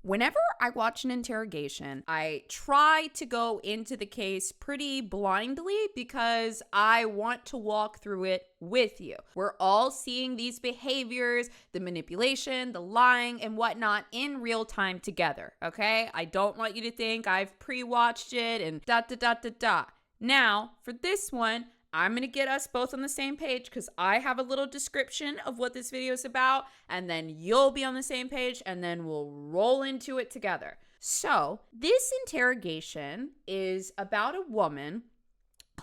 Whenever I watch an interrogation, I try to go into the case pretty blindly because I want to walk through it with you. We're all seeing these behaviors, the manipulation, the lying, and whatnot in real time together, okay? I don't want you to think I've pre-watched it and da-da-da-da-da. Now, for this one, I'm going to get us both on the same page because I have a little description of what this video is about, and then you'll be on the same page, and then we'll roll into it together. So this interrogation is about a woman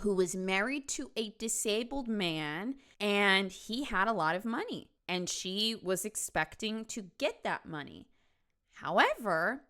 who was married to a disabled man, and he had a lot of money, and she was expecting to get that money. However,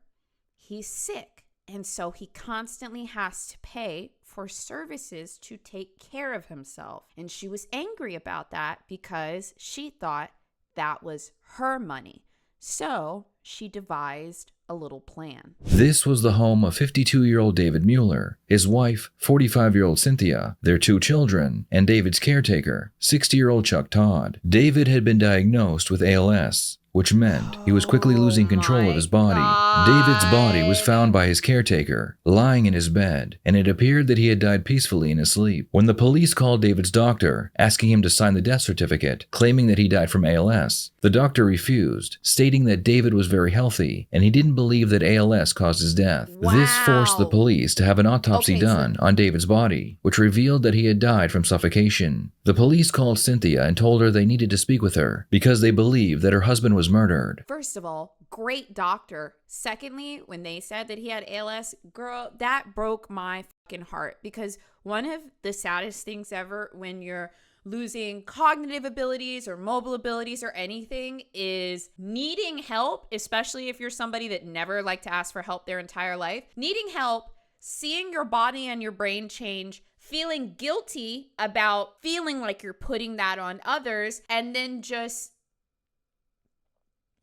he's sick, and so he constantly has to pay for services to take care of himself. And she was angry about that because she thought that was her money. So she devised a little plan. This was the home of 52-year-old David Mueller, his wife, 45-year-old Cynthia, their 2 children, and David's caretaker, 60-year-old Chuck Todd. David had been diagnosed with ALS, which meant he was quickly losing control of his body. David's body was found by his caretaker, lying in his bed, and it appeared that he had died peacefully in his sleep. When the police called David's doctor, asking him to sign the death certificate, claiming that he died from ALS, the doctor refused, stating that David was very healthy, and he didn't believe that ALS caused his death. Wow. This forced the police to have an autopsy done on David's body, which revealed that he had died from suffocation. The police called Cynthia and told her they needed to speak with her because they believed that her husband was murdered. First of all, great doctor. Secondly, when they said that he had ALS, girl, that broke my fucking heart, because one of the saddest things ever when you're losing cognitive abilities or mobile abilities or anything is needing help, especially if you're somebody that never liked to ask for help their entire life. Needing help, seeing your body and your brain change, feeling guilty about feeling like you're putting that on others, and then just,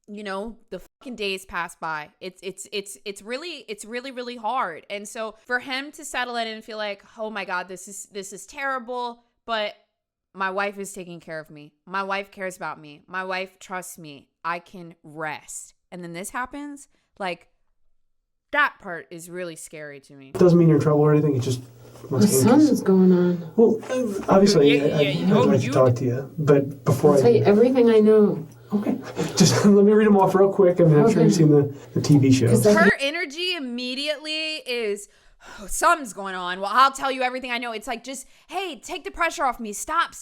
you know, the fucking days pass by. It's really hard. And so for him to settle in and feel like, oh my God, this is terrible, but my wife is taking care of me. My wife cares about me. My wife trusts me. I can rest. And then this happens, like, that part is really scary to me. It doesn't mean you're in trouble or anything. It's just What something's going on. Well, obviously, I'd like to talk to you, but before I'll tell you everything I know. Okay. Just let me read them off real quick. I mean, I'm sure you've seen the TV shows. Her energy immediately is, oh, something's going on. Well, I'll tell you everything I know. It's like, just, hey, take the pressure off me. Stop.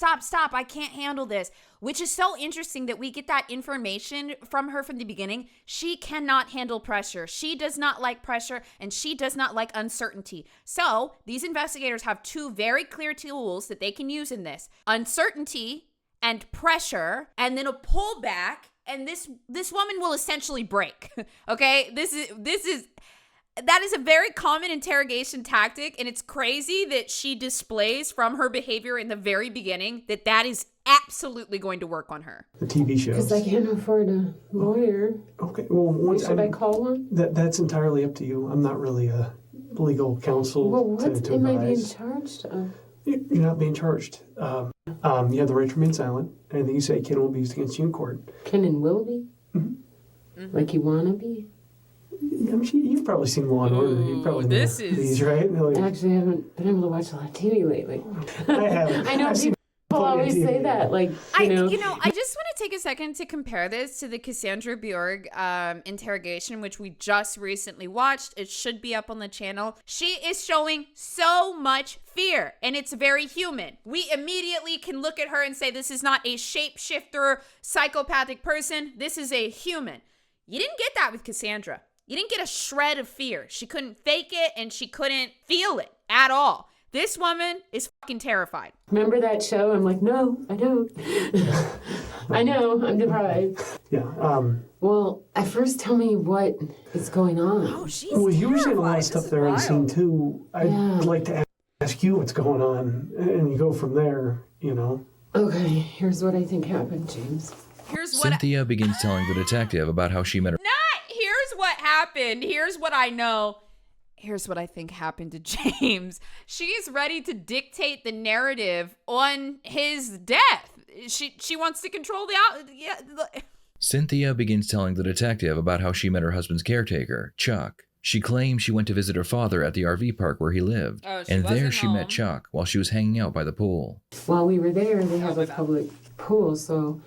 I can't handle this. Which is so interesting that we get that information from her from the beginning. She cannot handle pressure. She does not like pressure, and she does not like uncertainty. So these investigators have 2 very clear tools that they can use in this: uncertainty and pressure, and then a pullback. And this woman will essentially break. Okay, that is a very common interrogation tactic, and it's crazy that she displays from her behavior in the very beginning that is absolutely going to work on her. The TV shows. Because I can't afford a lawyer. Okay, well, should I call one? That's entirely up to you. I'm not really a legal counsel. Well, what to am I being advise. charged of? You're not being charged. You have the right to remain silent. Anything you say can will be used against you in court. Can and will be? Mm-hmm. Like you want to be? I'm sure you've probably seen Law and Order. You probably know these, right? No, Actually, I haven't been able to watch a lot of TV lately. I haven't. I know I've seen people always TV. say that. Like, I just want to take a second to compare this to the Cassandra Bjorg interrogation, which we just recently watched. It should be up on the channel. She is showing so much fear, and it's very human. We immediately can look at her and say, this is not a shapeshifter, psychopathic person. This is a human. You didn't get that with Cassandra. You didn't get a shred of fear. She couldn't fake it, and she couldn't feel it at all. This woman is fucking terrified. remember that show? I'm like, no, I don't. I know, I'm deprived. Yeah. Well, at first tell me what is going on. Oh, she's Well, you were seeing a lot of terrified. stuff This there in the is scene wild. too. I'd like to ask you what's going on, and you go from there. You know. Okay, here's what I think happened, James. Here's what Cynthia begins telling the detective about how she met her. here's what happened. Here's what I know. Here's what I think happened to James. She's ready to dictate the narrative on his death. She wants to control Cynthia begins telling the detective about how she met her husband's caretaker, Chuck. She claims she went to visit her father at the RV park where he lived, and there she met Chuck while she was hanging out by the pool. While we were there, they have a public pool, so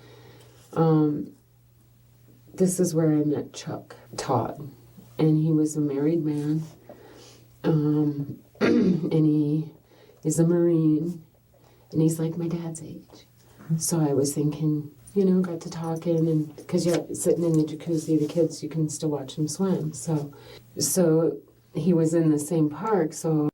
this is where I met Chuck Todd, and he was a married man, and he is a Marine, and he's like my dad's age. So I was thinking, got to talking, and because you're sitting in the jacuzzi, the kids, you can still watch them swim. So he was in the same park. So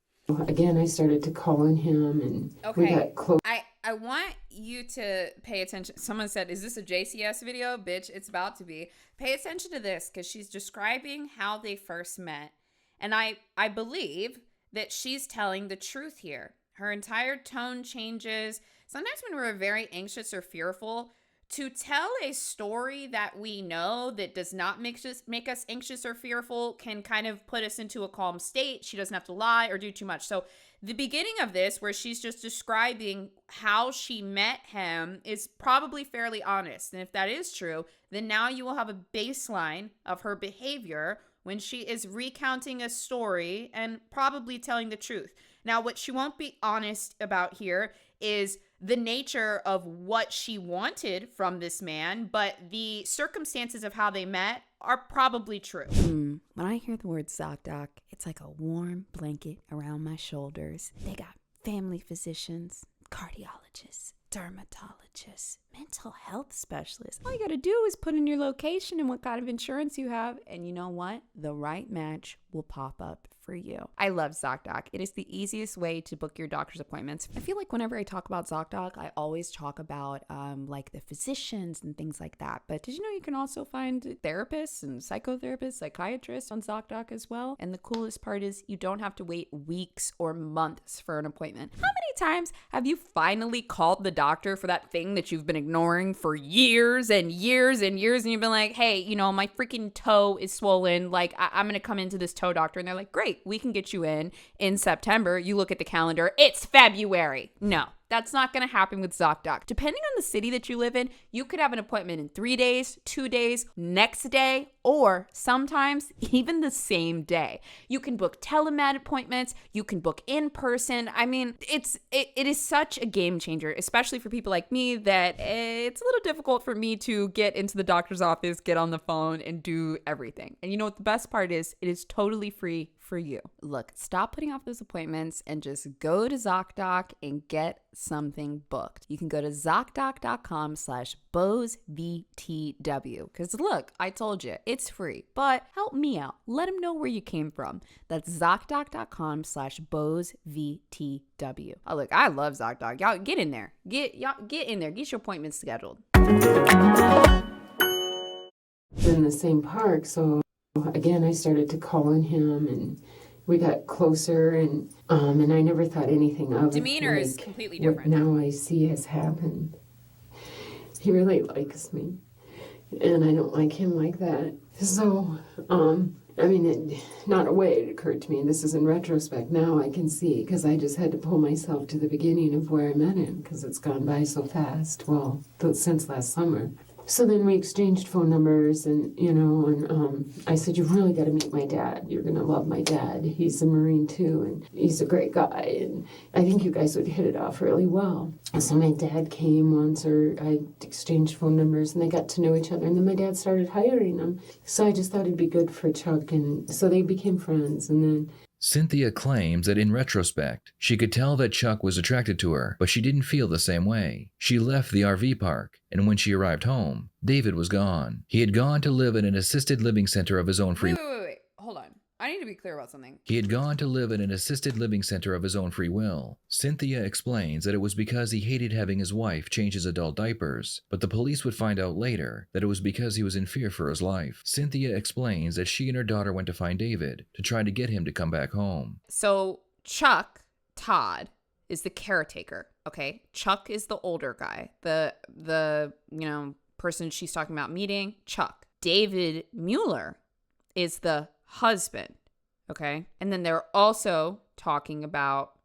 again, I started to call on him, and we got close. I want you to pay attention. Someone said, is this a JCS video? Bitch, it's about to be. Pay attention to this because she's describing how they first met. And I believe that she's telling the truth here. Her entire tone changes. Sometimes when we're very anxious or fearful, to tell a story that we know that does not make us anxious or fearful can kind of put us into a calm state. She doesn't have to lie or do too much. So the beginning of this, where she's just describing how she met him, is probably fairly honest. And if that is true, then now you will have a baseline of her behavior when she is recounting a story and probably telling the truth. Now, what she won't be honest about here is the nature of what she wanted from this man, but the circumstances of how they met are probably true. When I hear the word ZocDoc, it's like a warm blanket around my shoulders. They got family physicians, cardiologists, dermatologists, mental health specialists. All you gotta do is put in your location and what kind of insurance you have, and you know what? The right match will pop up for you. I love ZocDoc. It is the easiest way to book your doctor's appointments. I feel like whenever I talk about ZocDoc, I always talk about like the physicians and things like that. But did you know you can also find therapists and psychotherapists, psychiatrists on ZocDoc as well? And the coolest part is you don't have to wait weeks or months for an appointment. How many times have you finally called the doctor for that thing that you've been ignoring for years and years and years, and you've been like, hey, my freaking toe is swollen, like I'm gonna come into this toe doctor, and they're like, great, we can get you in September. You look at the calendar, it's February. No, that's not going to happen with ZocDoc. Depending on the city that you live in, you could have an appointment in 3 days, 2 days, next day, or sometimes even the same day. You can book telemed appointments. You can book in person. I mean, it is such a game changer, especially for people like me that it's a little difficult for me to get into the doctor's office, get on the phone, and do everything. And you know what the best part is? It is totally free for you. Look, stop putting off those appointments and just go to ZocDoc and get something booked. You can go to ZocDoc.com/BOZEVTW. Because look, I told you, it's free. But help me out. Let them know where you came from. That's ZocDoc.com/BOZEVTW. Oh, look, I love ZocDoc. Y'all get in there. Get in there. Get your appointments scheduled. In the same park, so again, I started to call on him, and we got closer, and I never thought anything of Demeanor it. is completely different. What now I see has happened. He really likes me, and I don't like him like that. So, not a way it occurred to me, and this is in retrospect. Now I can see, because I just had to pull myself to the beginning of where I met him, because it's gone by so fast. Well, since last summer. So then we exchanged phone numbers, and I said, you really got to meet my dad. You're going to love my dad. He's a Marine too, and he's a great guy, and I think you guys would hit it off really well. So my dad came once, or I exchanged phone numbers, and they got to know each other, and then my dad started hiring them. So I just thought it'd be good for Chuck, and so they became friends, and then Cynthia claims that in retrospect, she could tell that Chuck was attracted to her, but she didn't feel the same way. She left the RV park, and when she arrived home, David was gone. He had gone to live in an assisted living center of his own free will. Wait. Hold on. I need to be clear about something. He had gone to live in an assisted living center of his own free will. Cynthia explains that it was because he hated having his wife change his adult diapers, but the police would find out later that it was because he was in fear for his life. Cynthia explains that she and her daughter went to find David to try to get him to come back home. So Chuck Todd is the caretaker, okay? Chuck is the older guy. The person she's talking about meeting, Chuck. David Mueller is the husband, okay? And then they're also talking about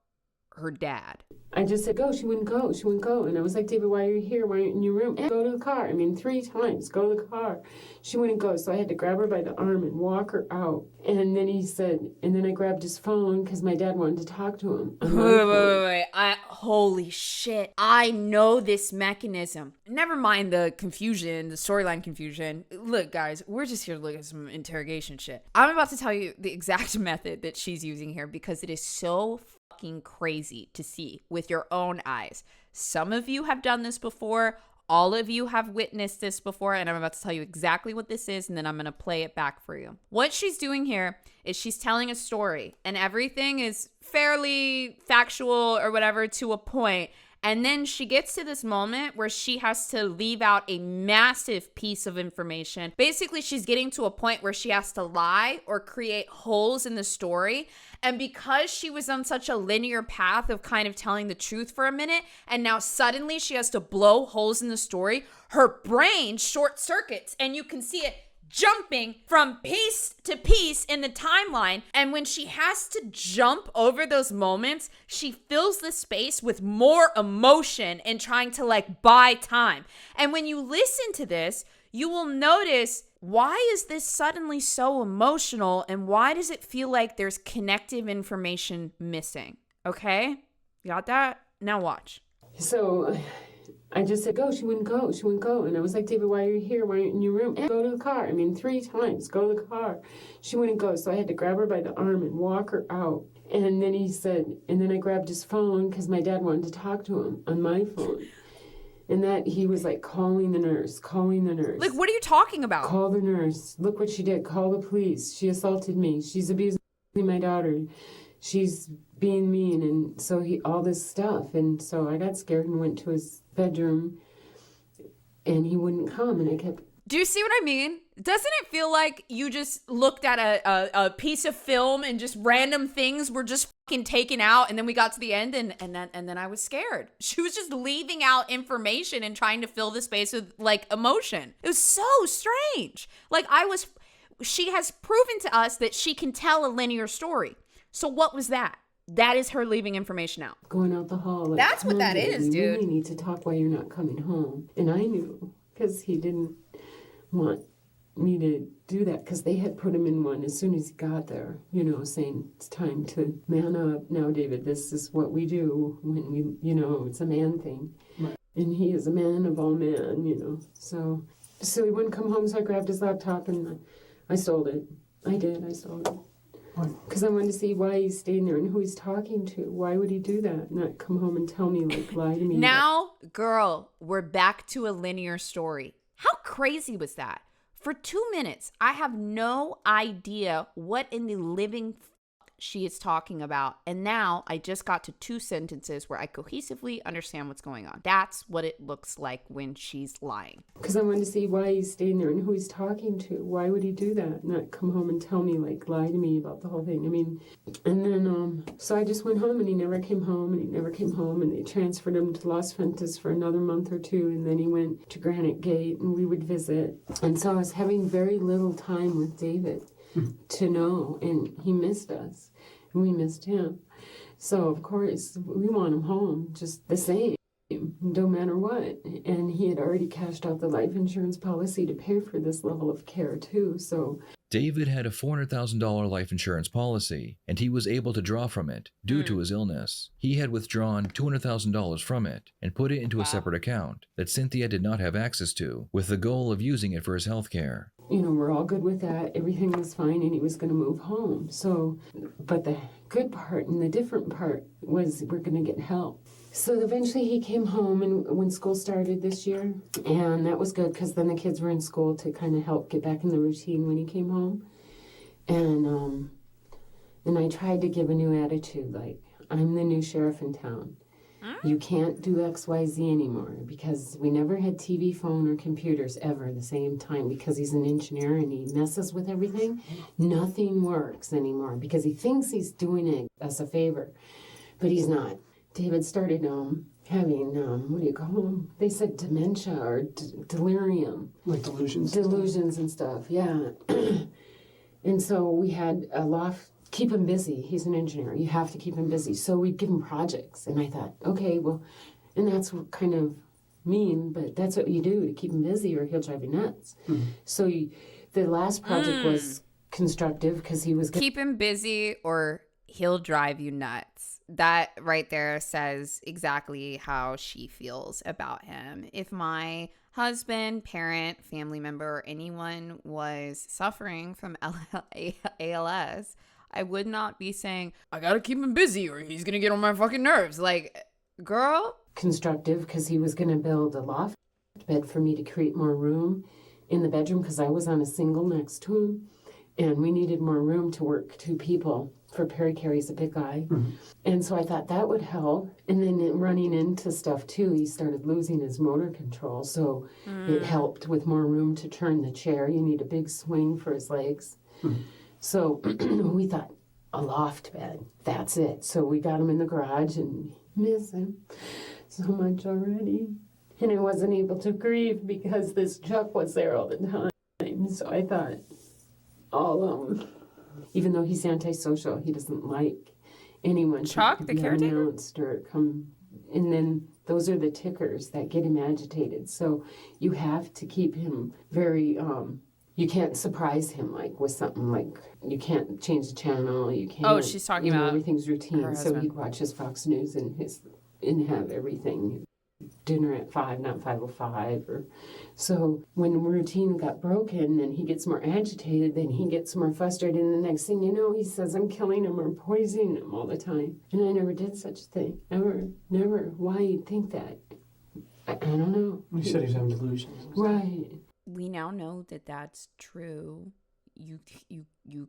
her dad. I just said, go. She wouldn't go. She wouldn't go. And I was like, David, why are you here? Why aren't you in your room? And go to the car. I mean, 3 times. Go to the car. She wouldn't go. So I had to grab her by the arm and walk her out. And then he said, and then I grabbed his phone because my dad wanted to talk to him. Wait. Holy shit. I know this mechanism. Never mind the confusion, the storyline confusion. Look, guys, we're just here to look at some interrogation shit. I'm about to tell you the exact method that she's using here because it is so fucking crazy to see with your own eyes. Some of you have done this before. All of you have witnessed this before, and I'm about to tell you exactly what this is, and then I'm going to play it back for you. What she's doing here is she's telling a story, and everything is fairly factual or whatever to a point. And then she gets to this moment where she has to leave out a massive piece of information. Basically, she's getting to a point where she has to lie or create holes in the story. And because she was on such a linear path of kind of telling the truth for a minute, and now suddenly she has to blow holes in the story, her brain short circuits, and you can see it jumping from piece to piece in the timeline. And when she has to jump over those moments, she fills the space with more emotion and trying to like buy time. And when you listen to this, you will notice, why is this suddenly so emotional and why does it feel like there's connective information missing? Okay? You got that? Now watch. So I just said, go. She wouldn't go. She wouldn't go. And I was like, David, why are you here? Why aren't you in your room? And go to the car. I mean, 3 times. Go to the car. She wouldn't go. So I had to grab her by the arm and walk her out. And then he said, and then I grabbed his phone because my dad wanted to talk to him on my phone. And that he was like calling the nurse. Like, what are you talking about? Call the nurse. Look what she did. Call the police. She assaulted me. She's abusing my daughter. She's being mean. And so all this stuff. And so I got scared and went to his bedroom and he wouldn't come. And I kept... Do you see what I mean? Doesn't it feel like you just looked at a piece of film and just random things were just fucking taken out, and then we got to the end and then I was scared. She was just leaving out information and trying to fill the space with like emotion. It was so strange. Like she has proven to us that she can tell a linear story. So what was that? That is her leaving information out. Going out the hall. Like, that's what that is, dude. We really need to talk while you're not coming home. And I knew because he didn't want me to do that because they had put him in one as soon as he got there, saying it's time to man up. Now, David, this is what we do when we, it's a man thing. Right. And he is a man of all men, So he wouldn't come home, so I grabbed his laptop and I stole it. I stole it. Because I wanted to see why he's staying there and who he's talking to. Why would he do that? Not come home and tell me, lie to me. Now, girl, we're back to a linear story. How crazy was that? For 2 minutes, I have no idea what in the living she is talking about. And now I just got to 2 sentences where I cohesively understand what's going on. That's what it looks like when she's lying. Because I wanted to see why he's staying there and who he's talking to. Why would he do that? Not come home and tell me, lie to me about the whole thing. I mean, and then, so I just went home and he never came home and they transferred him to Las Ventas for another month or 2. And then he went to Granite Gate and we would visit. And so I was having very little time with David to know, and he missed us. We missed him. So, of course, we want him home just the same, no matter what. And he had already cashed out the life insurance policy to pay for this level of care, too. So David had a $400,000 life insurance policy, and he was able to draw from it due to his illness. He had withdrawn $200,000 from it and put it into a separate account that Cynthia did not have access to, with the goal of using it for his health care. We're all good with that. Everything was fine, and he was going to move home. So, but the good part and the different part was we're going to get help. So eventually he came home and when school started this year, and that was good because then the kids were in school to kind of help get back in the routine when he came home. And I tried to give a new attitude, like, I'm the new sheriff in town. You can't do XYZ anymore because we never had TV, phone, or computers ever at the same time because he's an engineer and he messes with everything. Nothing works anymore because he thinks he's doing it as a favor, but he's not. David started having, what do you call them? They said dementia or delirium. Like delusions? Delusions and stuff, yeah. And so we had a loft keep him busy. He's an engineer. You have to keep him busy. So we'd give him projects. And I thought, okay, well, and that's kind of mean, but that's what you do to keep him busy or he'll drive you nuts. So the last project was constructive because he was Keep him busy or he'll drive you nuts. That right there says exactly how she feels about him. If my husband, parent, family member, or anyone was suffering from ALS, I would not be saying, I gotta keep him busy or he's gonna get on my fucking nerves. Like, girl. constructive because he was going to build a loft bed for me to create more room in the bedroom because I was on a single next to him. And we needed more room to work 2 people for Perry Carey's a big guy. And so I thought that would help. And then running into stuff too, he started losing his motor control. So it helped with more room to turn the chair. You need a big swing for his legs. So we thought, a loft bed, that's it. So we got him in the garage and miss him so much already. And I wasn't able to grieve because this Chuck was there all the time. So I thought, even though he's antisocial, he doesn't like anyone Chuck, to the be caretaker? announced or come. And then those are the tickers that get him agitated. So you have to keep him very, you can't surprise him like with something like, you can't change the channel, you can't. Oh, she's talking about everything's routine. her So husband. he'd watch his Fox News and have everything. Dinner at 5, not 5:05. Or so when routine got broken and he gets more agitated, then he gets more frustrated. And the next thing you know, he says, I'm killing him or poisoning him all the time. And I never did such a thing. Ever. Never. Why you'd think that? I don't know. You said he's having delusions. Right. We now know that that's true. You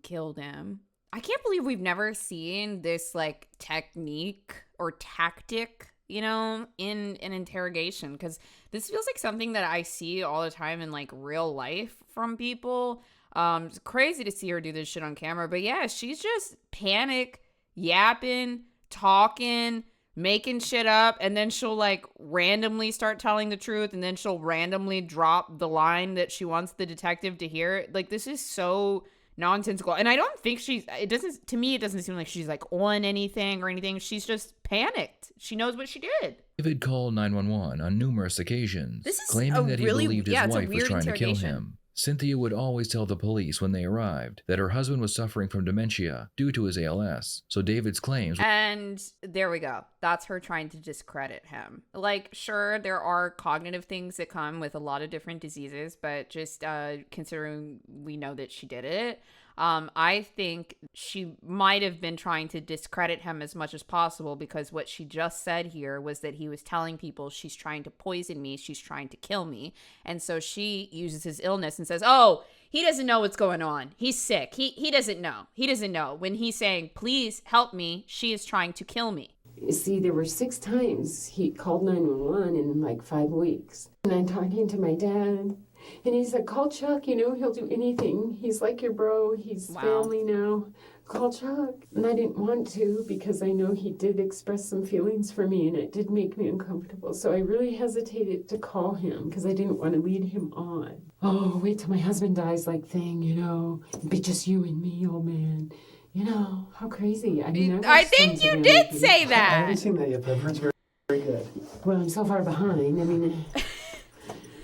killed him. I can't believe we've never seen this like technique or tactic, you know, in an interrogation, because this feels like something that I see all the time in like real life from people. It's crazy to see her do this shit on camera, but yeah, she's just panic yapping, talking, making shit up, and then she'll like randomly start telling the truth, and then she'll randomly drop the line that she wants the detective to hear. Like, this is so nonsensical. And I don't think it doesn't seem like she's like on anything or anything. She's just panicked. She knows what she did. David called 911 on numerous occasions, This is claiming that he believed his it's a wife was weird trying to kill interrogation. him. Cynthia would always tell the police when they arrived that her husband was suffering from dementia due to his ALS, so David's claims And there we go. That's her trying to discredit him. Like, sure, there are cognitive things that come with a lot of different diseases, but just considering we know that she did it, I think she might have been trying to discredit him as much as possible, because what she just said here was that he was telling people she's trying to poison me, she's trying to kill me. And so she uses his illness and says, oh, he doesn't know what's going on. He's sick. He doesn't know. He doesn't know. When he's saying, please help me, she is trying to kill me. You see, there were 6 times he called 911 in like 5 weeks. And I'm talking to my dad, and he said, call Chuck, you know, he'll do anything. He's like your bro. He's family now. Call Chuck. And I didn't want to, because I know he did express some feelings for me, and it did make me uncomfortable. So I really hesitated to call him because I didn't want to lead him on. Oh, wait till my husband dies like thing, you know. It'd be just you and me, old man. You know, how crazy. I mean, I think you did say I that. haven't seen that yet, but I've heard it's very, very good. Well, I'm so far behind. I mean,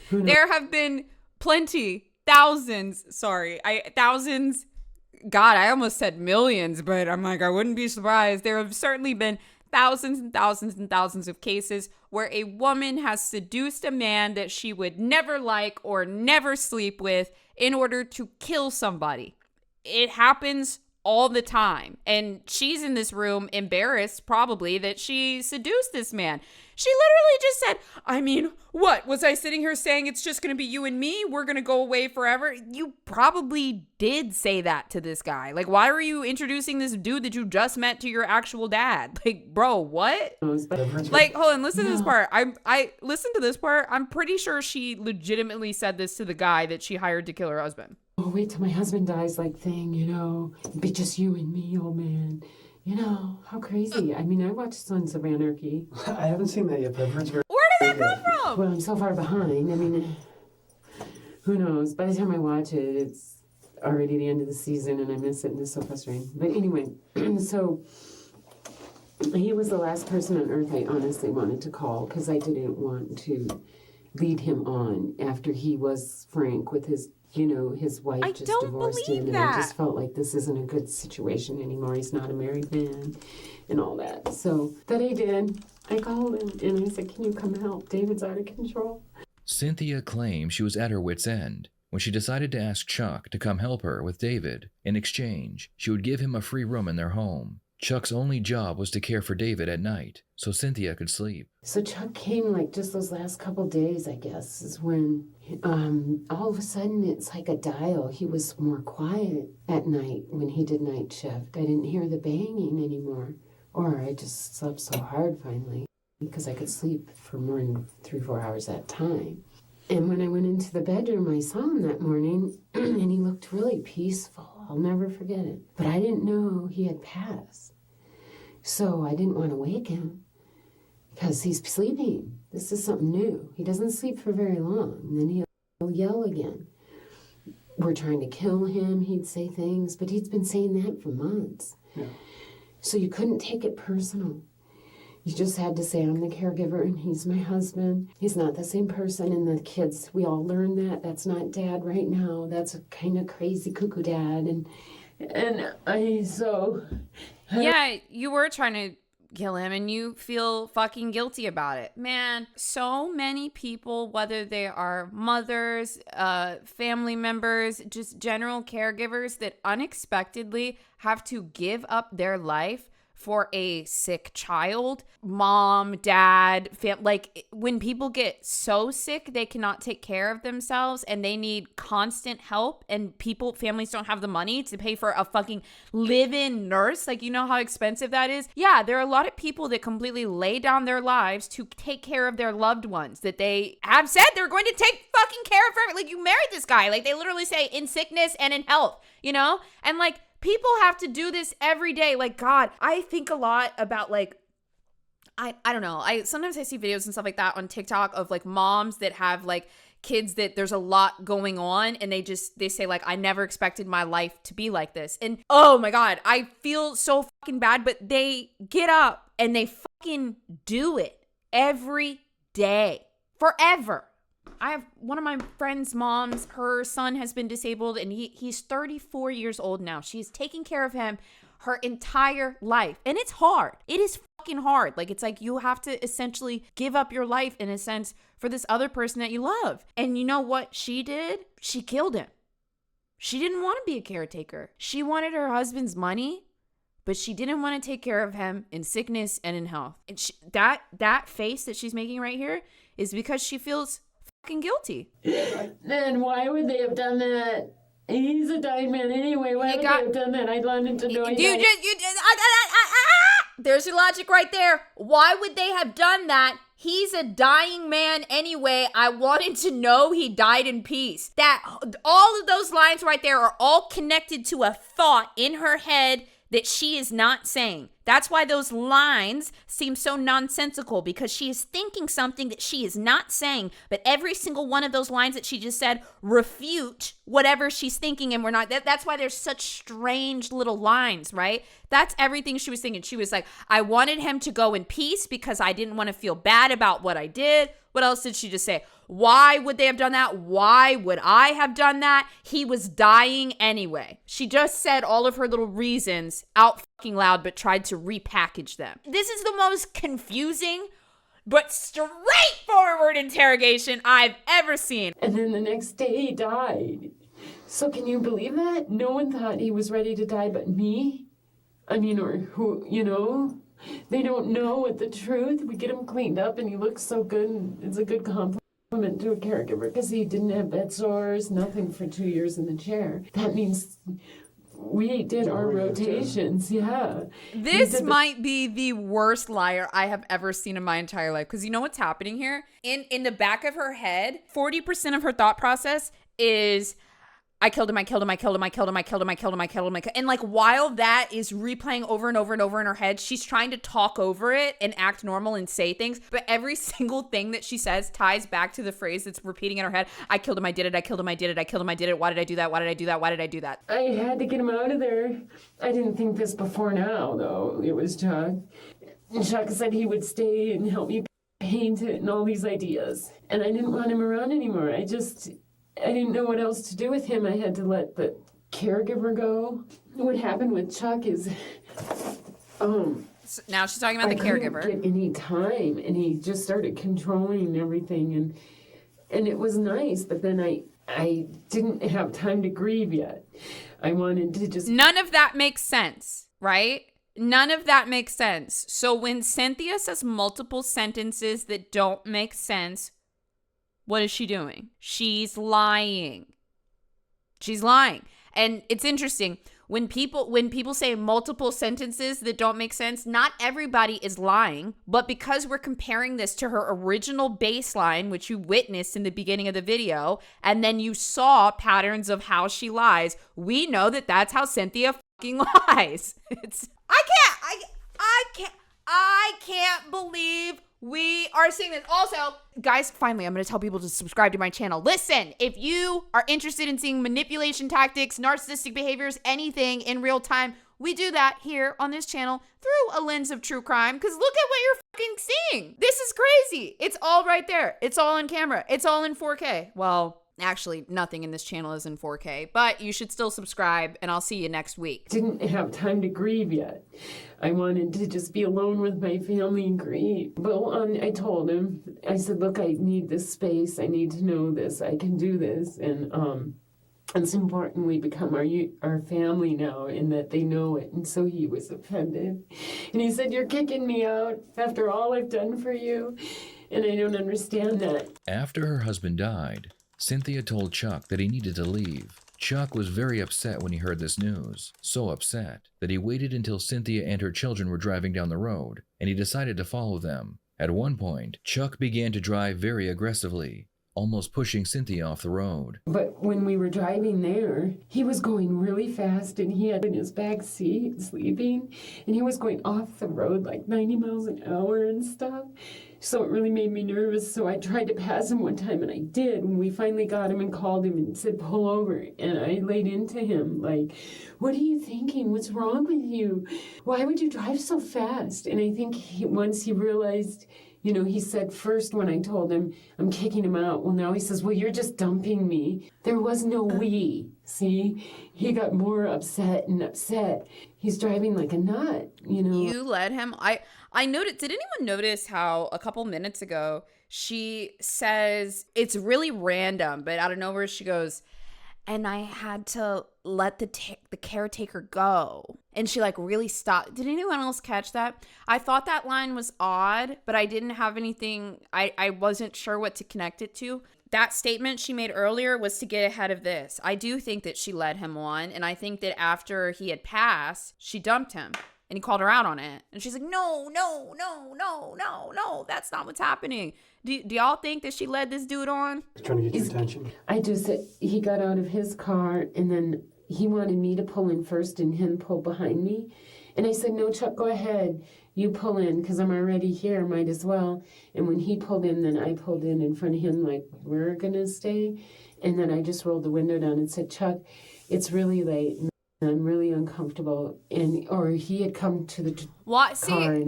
who knows? There have been thousands. God, I almost said millions, but I'm like, I wouldn't be surprised. There have certainly been thousands and thousands and thousands of cases where a woman has seduced a man that she would never like or never sleep with in order to kill somebody. It happens all the time. And she's in this room embarrassed probably that she seduced this man. She literally just said, I mean, what? Was I sitting here saying it's just going to be you and me? We're going to go away forever? You probably did say that to this guy. Like, why were you introducing this dude that you just met to your actual dad? Like, bro, what? Like, hold on, listen to this part. I listened to this part. I'm pretty sure she legitimately said this to the guy that she hired to kill her husband. Oh, wait till my husband dies like thing, you know. It'd be just you and me, old man. You know, how crazy. I mean, I watched Sons of Anarchy. I haven't seen that yet, but I've heard it's very, Where did very that good. come from? Well, I'm so far behind. I mean, who knows? By the time I watch it, already the end of the season, and I miss it, and it's so frustrating. But anyway, so he was the last person on earth I honestly wanted to call, because I didn't want to lead him on after he was frank with his, his wife I just don't divorced believe him, and that. I just felt like this isn't a good situation anymore. He's not a married man and all that. So that I did. I called him and I said, can you come help? David's out of control. Cynthia claimed she was at her wit's end when she decided to ask Chuck to come help her with David. In exchange, she would give him a free room in their home. Chuck's only job was to care for David at night so Cynthia could sleep. So Chuck came like just those last couple days, I guess, is when all of a sudden it's like a dial. He was more quiet at night when he did night shift. I didn't hear the banging anymore. Or I just slept so hard finally because I could sleep for more than 3-4 hours at a time. And when I went into the bedroom, I saw him that morning and he looked really peaceful. I'll never forget it. But I didn't know he had passed. So I didn't want to wake him because he's sleeping. This is something new. He doesn't sleep for very long. And then he'll yell again. We're trying to kill him, he'd say things, but he's been saying that for months. Yeah. So you couldn't take it personal. You just had to say, I'm the caregiver and he's my husband. He's not the same person. And the kids, we all learned that. That's not dad right now. That's a kind of crazy cuckoo dad. And I so... Yeah, you were trying to kill him and you feel fucking guilty about it. Man, so many people, whether they are mothers, family members, just general caregivers that unexpectedly have to give up their life for a sick child, mom, dad, like when people get so sick, they cannot take care of themselves and they need constant help and families don't have the money to pay for a fucking live-in nurse. Like, you know how expensive that is? Yeah, there are a lot of people that completely lay down their lives to take care of their loved ones that they have said they're going to take fucking care of forever. Like, you married this guy. Like, they literally say in sickness and in health, And like, people have to do this every day. Like, God, I think a lot about like, I don't know. Sometimes I see videos and stuff like that on TikTok of like moms that have like kids that there's a lot going on and they say like, I never expected my life to be like this. And oh my God, I feel so fucking bad, but they get up and they fucking do it every day, forever. I have one of my friend's moms, her son has been disabled and he's 34 years old now. She's taking care of him her entire life. And it's hard. It is fucking hard. Like, it's like you have to essentially give up your life in a sense for this other person that you love. And you know what she did? She killed him. She didn't want to be a caretaker. She wanted her husband's money, but she didn't want to take care of him in sickness and in health. And that face that she's making right here is because she feels fucking guilty. Then why would they have done that? He's a dying man anyway. Why would they have done that? I wanted to know. There's your logic right there. Why would they have done that? He's a dying man anyway. I wanted to know he died in peace. That all of those lines right there are all connected to a thought in her head that she is not saying. That's why those lines seem so nonsensical, because she is thinking something that she is not saying, but every single one of those lines that she just said refute whatever she's thinking, and we're not. That's why there's such strange little lines, right? That's everything she was thinking. She was like, I wanted him to go in peace because I didn't want to feel bad about what I did. What else did she just say? Why would they have done that? Why would I have done that? He was dying anyway. She just said all of her little reasons out fucking loud, but tried to repackage them. This is the most confusing but straightforward interrogation I've ever seen. And then the next day he died. So can you believe that? No one thought he was ready to die but me. I mean, or who, they don't know what the truth. We get him cleaned up and he looks so good, and it's a good compliment to a caregiver because he didn't have bed sores, nothing for 2 years in the chair. That means we did our rotations, yeah. This might be the worst liar I have ever seen in my entire life, because you know what's happening here? In the back of her head, 40% of her thought process is, I killed him, I killed him, I killed him, I killed him, I killed him, I killed him, I killed him, I killed him. And like while that is replaying over and over and over in her head, she's trying to talk over it and act normal and say things. But every single thing that she says ties back to the phrase that's repeating in her head. I killed him, I did it, I killed him, I did it, I killed him, I did it. Why did I do that? Why did I do that? Why did I do that? I had to get him out of there. I didn't think this before now, though. It was Chuck. And Chuck said he would stay and help me paint it and all these ideas. And I didn't want him around anymore. I didn't know what else to do with him. I had to let the caregiver go. What happened with Chuck is, So now she's talking about the caregiver. I couldn't get any time, and he just started controlling everything, and it was nice. But then I didn't have time to grieve yet. I wanted to just. None of that makes sense, right? None of that makes sense. So when Cynthia says multiple sentences that don't make sense, what is she doing? She's lying. She's lying. And it's interesting. When people say multiple sentences that don't make sense, not everybody is lying. But because we're comparing this to her original baseline, which you witnessed in the beginning of the video, and then you saw patterns of how she lies, we know that that's how Cynthia fucking lies. I can't believe we are seeing this. Also, guys, finally, I'm going to tell people to subscribe to my channel. Listen, if you are interested in seeing manipulation tactics, narcissistic behaviors, anything in real time, we do that here on this channel through a lens of true crime. Because look at what you're fucking seeing. This is crazy. It's all right there. It's all on camera. It's all in 4K. Well, actually, nothing in this channel is in 4K, but you should still subscribe, and I'll see you next week. Didn't have time to grieve yet. I wanted to just be alone with my family and grieve. But I told him, I said, look, I need this space. I need to know this. I can do this. And it's important we become our family now and that they know it. And so he was offended. And he said, you're kicking me out after all I've done for you. And I don't understand that. After her husband died, Cynthia told Chuck that he needed to leave. Chuck was very upset when he heard this news, so upset that he waited until Cynthia and her children were driving down the road, and he decided to follow them. At one point, Chuck began to drive very aggressively, almost pushing Cynthia off the road. But when we were driving there, he was going really fast, and he had in his back seat sleeping, and he was going off the road like 90 miles an hour and stuff. So it really made me nervous. So I tried to pass him one time, and I did. And we finally got him and called him and said, pull over. And I laid into him like, what are you thinking? What's wrong with you? Why would you drive so fast? And I think once he realized, he said first when I told him I'm kicking him out. Well, now he says, well, you're just dumping me. There was no we. See, he got more upset and upset. He's driving like a nut, You let him. I noticed. Did anyone notice how a couple minutes ago she says it's really random, but out of nowhere she goes, and I had to let the caretaker go. And she like really stopped. Did anyone else catch that? I thought that line was odd, but I didn't have anything. I wasn't sure what to connect it to. That statement she made earlier was to get ahead of this. I do think that she led him on. And I think that after he had passed, she dumped him. And he called her out on it. And she's like, no, that's not what's happening. Do y'all think that she led this dude on? Trying to get your attention. I just said he got out of his car, and then he wanted me to pull in first and him pull behind me. And I said, no, Chuck, go ahead. You pull in because I'm already here, might as well. And when he pulled in, then I pulled in front of him like, we're going to stay. And then I just rolled the window down and said, Chuck, it's really late. I'm really uncomfortable. Or he had come to the car. See,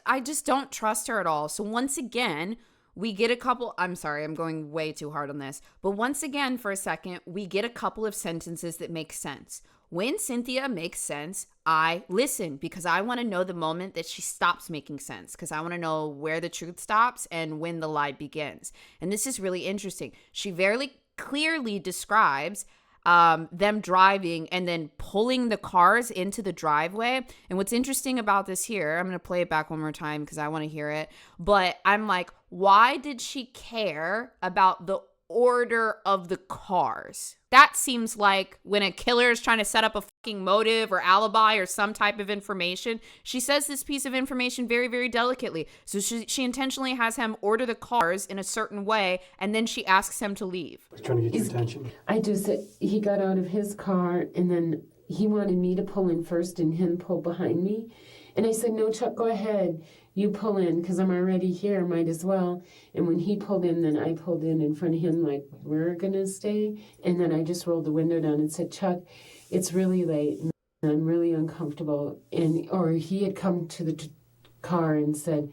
I just don't trust her at all. So once again, we get a couple, I'm sorry, I'm going way too hard on this. But once again, for a second, we get a couple of sentences that make sense. When Cynthia makes sense, I listen because I want to know the moment that she stops making sense, because I want to know where the truth stops and when the lie begins. And this is really interesting. She very clearly describes them driving and then pulling the cars into the driveway. And what's interesting about this here, I'm going to play it back one more time because I want to hear it. But I'm like, why did she care about the order of the cars. That seems like when a killer is trying to set up a fucking motive or alibi or some type of information. She says this piece of information very, very delicately. So she intentionally has him order the cars in a certain way, and then she asks him to leave. He's trying to get your attention. I just said he got out of his car, and then he wanted me to pull in first and him pull behind me. And I said, no, Chuck, go ahead. You pull in because I'm already here, might as well. And when he pulled in, then I pulled in front of him like, we're going to stay. And then I just rolled the window down and said, Chuck, it's really late and I'm really uncomfortable. Or he had come to the car and said,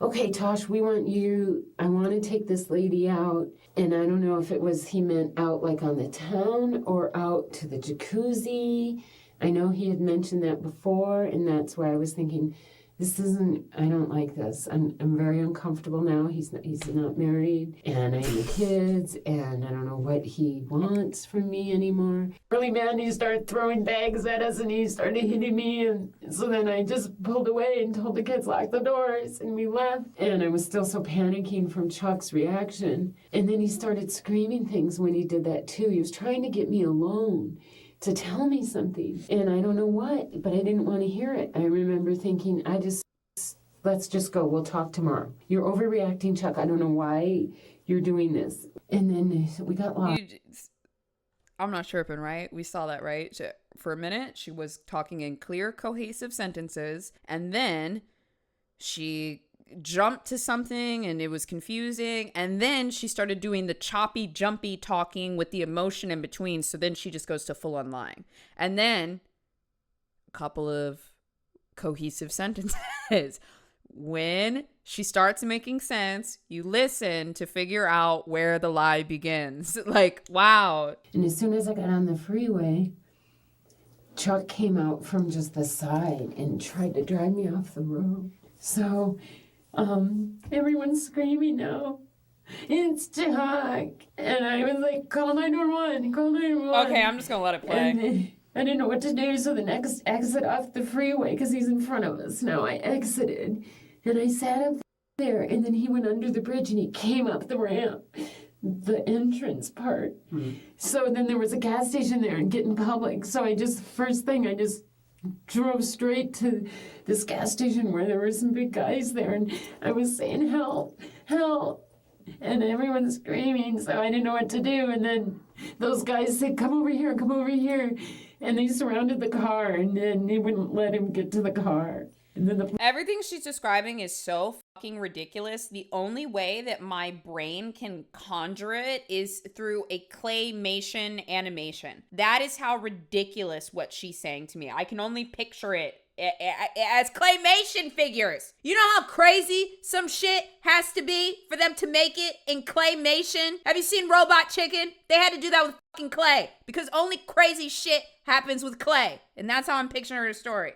okay, Tosh, I want to take this lady out. And I don't know if it was he meant out like on the town or out to the jacuzzi. I know he had mentioned that before, and that's why I was thinking, I don't like this. I'm very uncomfortable now. He's not married, and I have kids, and I don't know what he wants from me anymore. Really mad, he started throwing bags at us, and he started hitting me, and so then I just pulled away and told the kids lock the doors, and we left. And I was still so panicking from Chuck's reaction. And then he started screaming things when he did that too. He was trying to get me alone to tell me something, and I don't know what, but I didn't want to hear it. I remember thinking, let's just go. We'll talk tomorrow. You're overreacting, Chuck. I don't know why you're doing this. And then we got lost. I'm not chirping, right? We saw that, right? For a minute, she was talking in clear, cohesive sentences, and then she jumped to something and it was confusing, and then she started doing the choppy, jumpy talking with the emotion in between, so then she just goes to full-on lying. And then a couple of cohesive sentences. When she starts making sense, you listen to figure out where the lie begins. Like, wow. And as soon as I got on the freeway, Chuck came out from just the side and tried to drive me off the road. So everyone's screaming now, it's Chuck. And I was like, call 911, call 911. Okay, I'm just going to let it play. And then I didn't know what to do, so the next exit off the freeway, because he's in front of us now, I exited. And I sat up there, and then he went under the bridge, and he came up the ramp, the entrance part. Mm-hmm. So then there was a gas station there and Getting Public. So first thing, I just drove straight to this gas station where there were some big guys there, and I was saying, help, help, and everyone's screaming, so I didn't know what to do. And then those guys said, come over here, and they surrounded the car, and then they wouldn't let him get to the car. And then everything she's describing is so fucking ridiculous. The only way that my brain can conjure it is through a claymation animation. That is how ridiculous what she's saying to me. I can only picture it as claymation figures. You know how crazy some shit has to be for them to make it in claymation? Have you seen Robot Chicken? They had to do that with fucking clay because only crazy shit happens with clay. And that's how I'm picturing her story.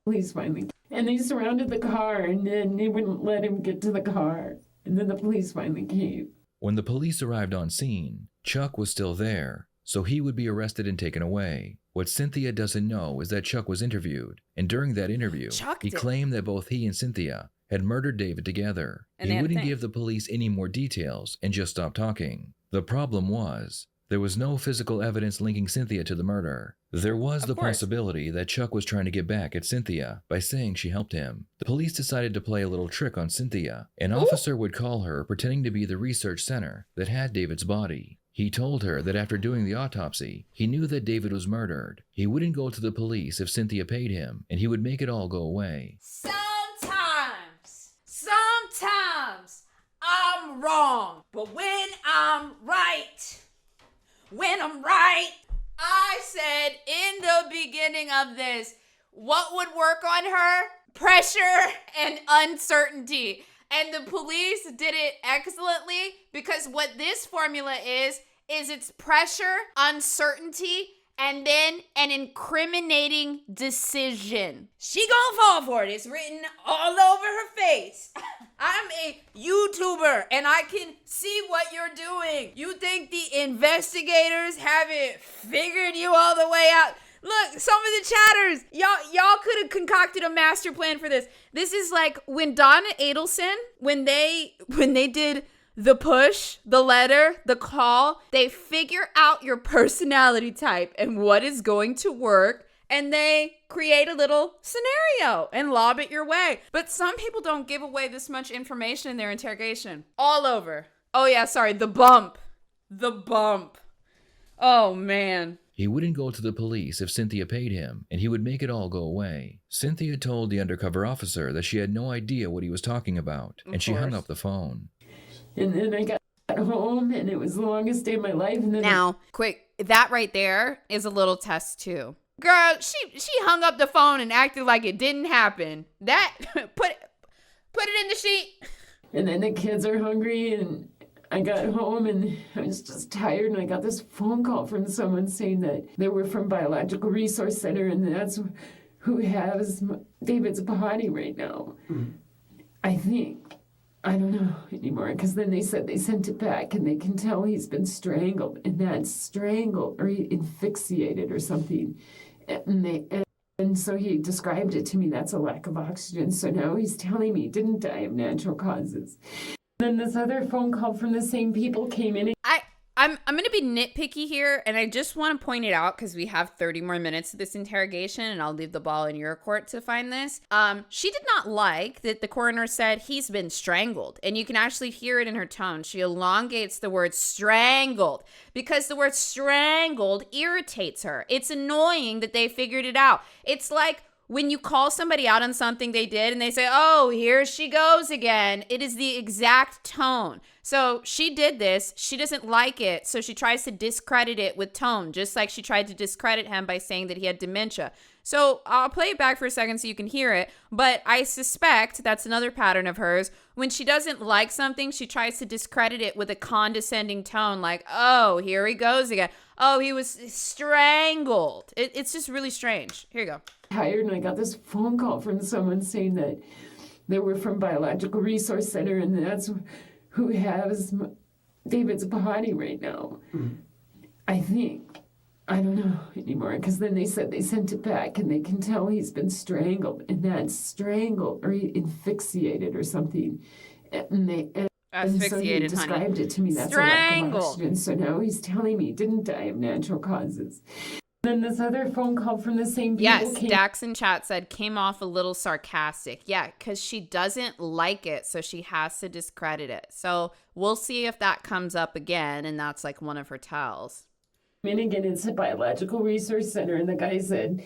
Police finally, and they surrounded the car, and then they wouldn't let him get to the car. And then the police finally came. When the police arrived on scene, Chuck was still there, so he would be arrested and taken away. What Cynthia doesn't know is that Chuck was interviewed, and during that interview, he claimed that both he and Cynthia had murdered David together. He wouldn't give the police any more details and just stopped talking. The problem was, there was no physical evidence linking Cynthia to the murder. There was the possibility that Chuck was trying to get back at Cynthia by saying she helped him. The police decided to play a little trick on Cynthia. An officer would call her pretending to be the research center that had David's body. He told her that after doing the autopsy, he knew that David was murdered. He wouldn't go to the police if Cynthia paid him, and he would make it all go away. Sometimes I'm wrong, but when I'm right, I said in the beginning of this, what would work on her? Pressure and uncertainty. And the police did it excellently because what this formula is it's pressure, uncertainty, and then an incriminating decision. She gonna fall for it. It's written all over her face. I'm a YouTuber and I can see what you're doing. You think the investigators haven't figured you all the way out? Look, some of the chatters, y'all could have concocted a master plan for this. This is like when Donna Adelson, when they did the push, the letter, the call. They figure out your personality type and what is going to work, and they create a little scenario and lob it your way. But some people don't give away this much information in their interrogation. All over. Oh yeah, sorry, the bump. The bump. Oh man. He wouldn't go to the police if Cynthia paid him, and he would make it all go away. Cynthia told the undercover officer that she had no idea what he was talking about, and she hung up the phone. And then I got home, and it was the longest day of my life. And then Now, quick, that right there is a little test too. Girl, she hung up the phone and acted like it didn't happen. That put it in the sheet. And then the kids are hungry, and I got home and I was just tired, and I got this phone call from someone saying that they were from Biological Resource Center, and that's who has David's body right now. I think. I don't know anymore, because then they said they sent it back, and they can tell he's been strangled, and that's strangled or asphyxiated or something. And so he described it to me. That's a lack of oxygen. So now he's telling me he didn't die of natural causes. Then this other phone call from the same people came in. I'm going to be nitpicky here, and I just want to point it out because we have 30 more minutes of this interrogation, and I'll leave the ball in your court to find this. She did not like that the coroner said he's been strangled, and you can actually hear it in her tone. She elongates the word strangled because the word strangled irritates her. It's annoying that they figured it out. It's like when you call somebody out on something they did and they say, oh, here she goes again. It is the exact tone. So she did this. She doesn't like it. So she tries to discredit it with tone, just like she tried to discredit him by saying that he had dementia. So I'll play it back for a second so you can hear it. But I suspect that's another pattern of hers. When she doesn't like something, she tries to discredit it with a condescending tone, like, oh, here he goes again. Oh, he was strangled. It's just really strange. Here you go. Tired, and I got this phone call from someone saying that they were from Biological Resource Center, and that's who has David's body right now. I think. I don't know anymore, because then they said they sent it back, and they can tell he's been strangled, and that's strangled or asphyxiated or something. And so he described it to me. That's a lack of oxygen. So now he's telling me he didn't die of natural causes. Then this other phone call from the same people came. Dax in chat said came off a little sarcastic. Yeah, because she doesn't like it, so she has to discredit it. So we'll see if that comes up again, and that's like one of her tells. And again, it's a Biological Resource Center, and the guy said,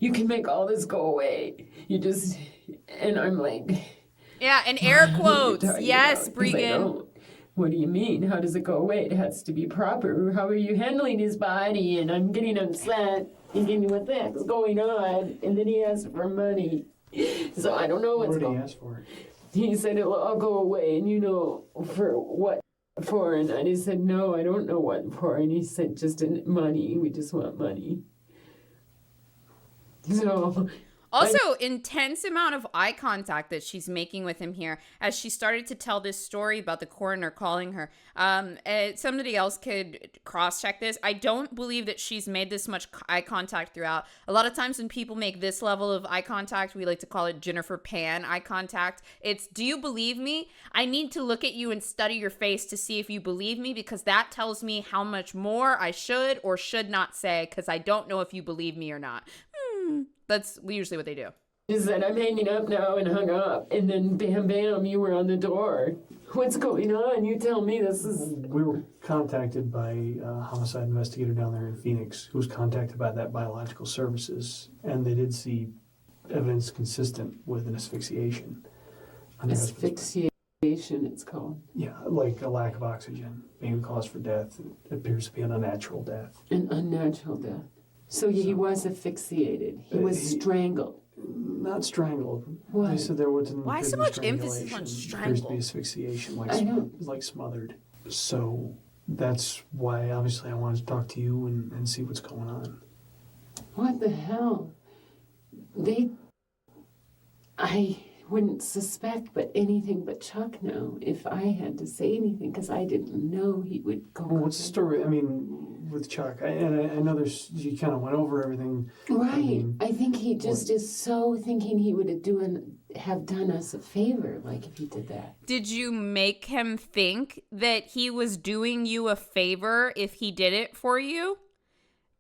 you can make all this go away. You just, and I'm like. Yeah, and air quotes. Yes, Bregan. What do you mean? How does it go away? It has to be proper. How are you handling his body? And I'm getting upset and getting what the heck's going on. And then he asked for money. So I don't know what's going on. What did he ask for? He said, it'll all go away. And you know, for what for? And I said, no, I don't know what for. And he said, just money. We just want money. So. Also, intense amount of eye contact that she's making with him here as she started to tell this story about the coroner calling her. Somebody else could cross-check this. I don't believe that she's made this much eye contact throughout. A lot of times when people make this level of eye contact, we like to call it Jennifer Pan eye contact. It's, do you believe me? I need to look at you and study your face to see if you believe me, because that tells me how much more I should or should not say, because I don't know if you believe me or not. That's usually what they do. He said, I'm hanging up now, and hung up. And then bam, bam, you were on the door. What's going on? You tell me. This is. We were contacted by a homicide investigator down there in Phoenix who was contacted by that Biological Services, and they did see evidence consistent with an asphyxiation. Asphyxiation, it's called. Yeah, like a lack of oxygen being a cause for death. It appears to be an unnatural death. An unnatural death. So he was asphyxiated. He was strangled. Not strangled. What? They said there wasn't. Why so much emphasis on Appears to strangled? be asphyxiation, like smothered. So that's why, obviously, I wanted to talk to you and see what's going on. What the hell? wouldn't suspect but anything but Chuck now if I had to say anything, because I didn't know he would go. Well, what's the story? I mean, with Chuck, I know you kind of went over everything. Right. I think he just is so thinking he would have done us a favor, like if he did that. Did you make him think that he was doing you a favor if he did it for you?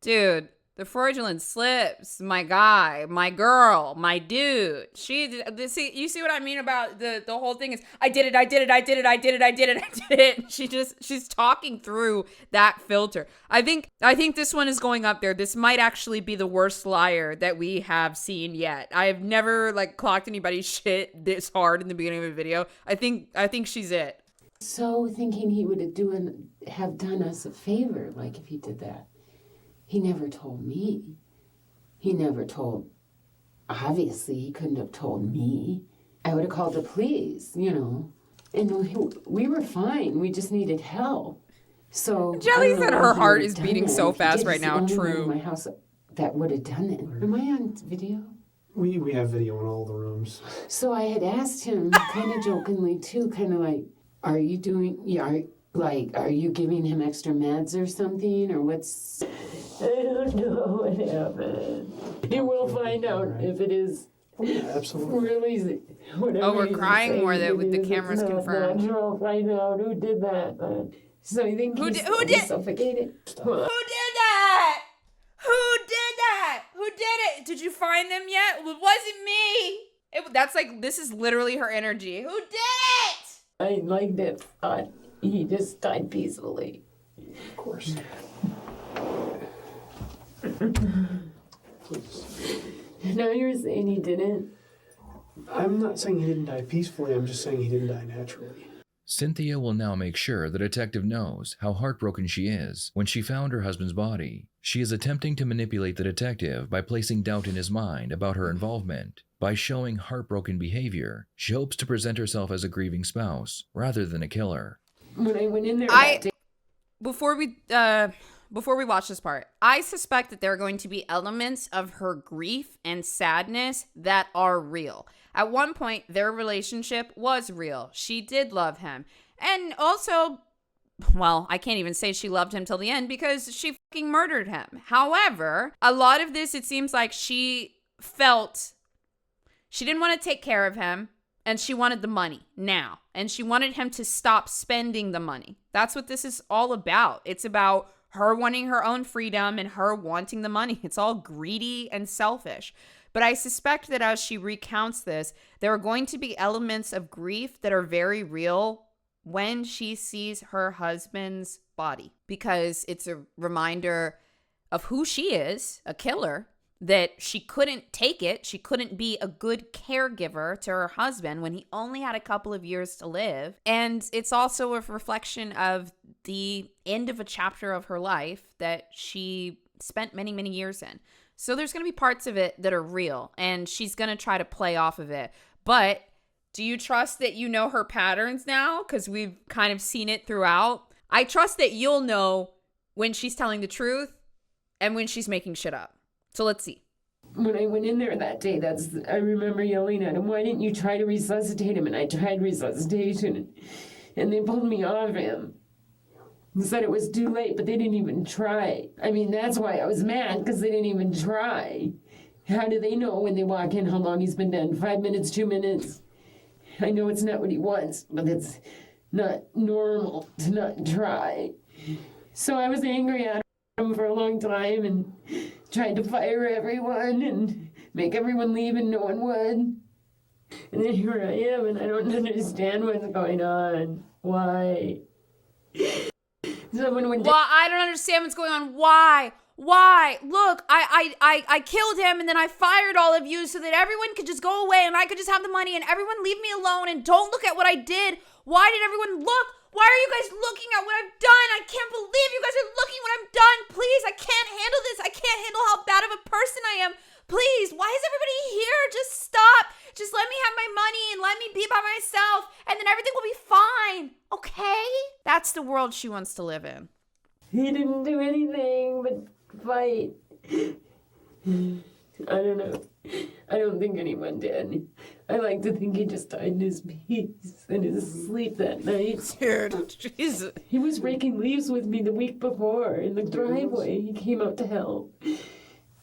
Dude, the fraudulent slips, my guy, my girl, my dude. You see what I mean about the whole thing is, I did it. She's talking through that filter. I think this one is going up there. This might actually be the worst liar that we have seen yet. I have never clocked anybody's shit this hard in the beginning of a video. I think she's it. So thinking he would have done us a favor, like if he did that. He never told me. Obviously, he couldn't have told me. I would have called the police, And we were fine. We just needed help. So Jelly said her heart is beating so fast right now. True. In my house that would have done it. Am I on video? We have video in all the rooms. So I had asked him, kind of jokingly too, kind of like, are you giving him extra meds or something, or what's... I don't know what happened. You will find out if it is. Yeah, absolutely. Really, we're crying more that with the cameras confirmed. I'll find out who did that. So you think who did suffocated? Who did that? Who did it? Did you find them yet? It wasn't me. This is literally her energy. Who did it? I liked it. He just died peacefully. Of course. Please. Now you're saying he didn't? I'm not saying he didn't die peacefully. I'm just saying he didn't die naturally. Cynthia will now make sure the detective knows how heartbroken she is when she found her husband's body. She is attempting to manipulate the detective by placing doubt in his mind about her involvement. By showing heartbroken behavior, she hopes to present herself as a grieving spouse rather than a killer. When I went in there before we watch this part, I suspect that there are going to be elements of her grief and sadness that are real. At one point, their relationship was real. She did love him. And also, well, I can't even say she loved him till the end because she fucking murdered him. However, a lot of this, it seems like she felt she didn't want to take care of him. And she wanted the money now. And she wanted him to stop spending the money. That's what this is all about. It's about her wanting her own freedom and her wanting the money. It's all greedy and selfish. But I suspect that as she recounts this, there are going to be elements of grief that are very real when she sees her husband's body. Because it's a reminder of who she is, a killer, that she couldn't take it. She couldn't be a good caregiver to her husband when he only had a couple of years to live. And it's also a reflection of the end of a chapter of her life that she spent many, many years in. So there's going to be parts of it that are real, and she's going to try to play off of it. But do you trust that you know her patterns now? Because we've kind of seen it throughout. I trust that you'll know when she's telling the truth and when she's making shit up. So let's see. When I went in there that day, I remember yelling at him, why didn't you try to resuscitate him? And I tried resuscitation, and they pulled me off him. They said it was too late, but they didn't even try. I mean, that's why I was mad, because they didn't even try. How do they know when they walk in how long he's been dead? 5 minutes, 2 minutes? I know it's not what he wants, but it's not normal to not try. So I was angry at him for a long time and tried to fire everyone and make everyone leave and no one would. And then here I am and I don't understand what's going on. Why? Someone would... Well, I don't understand what's going on. Why? Look, I killed him and then I fired all of you so that everyone could just go away and I could just have the money and everyone leave me alone and don't look at what I did. Why did everyone look? Why are you guys looking at what I've done? I can't believe you guys are looking at what I've done. Please, I can't handle this. I can't handle how bad of a person I am. Please, why is everybody here? Just stop. Just let me have my money and let me be by myself and then everything will be fine. Okay? That's the world she wants to live in. He didn't do anything but fight. I don't know. I don't think anyone did. I like to think he just died in his peace and his sleep that night. Dude, Jesus. He was raking leaves with me the week before in the driveway. He came out to help.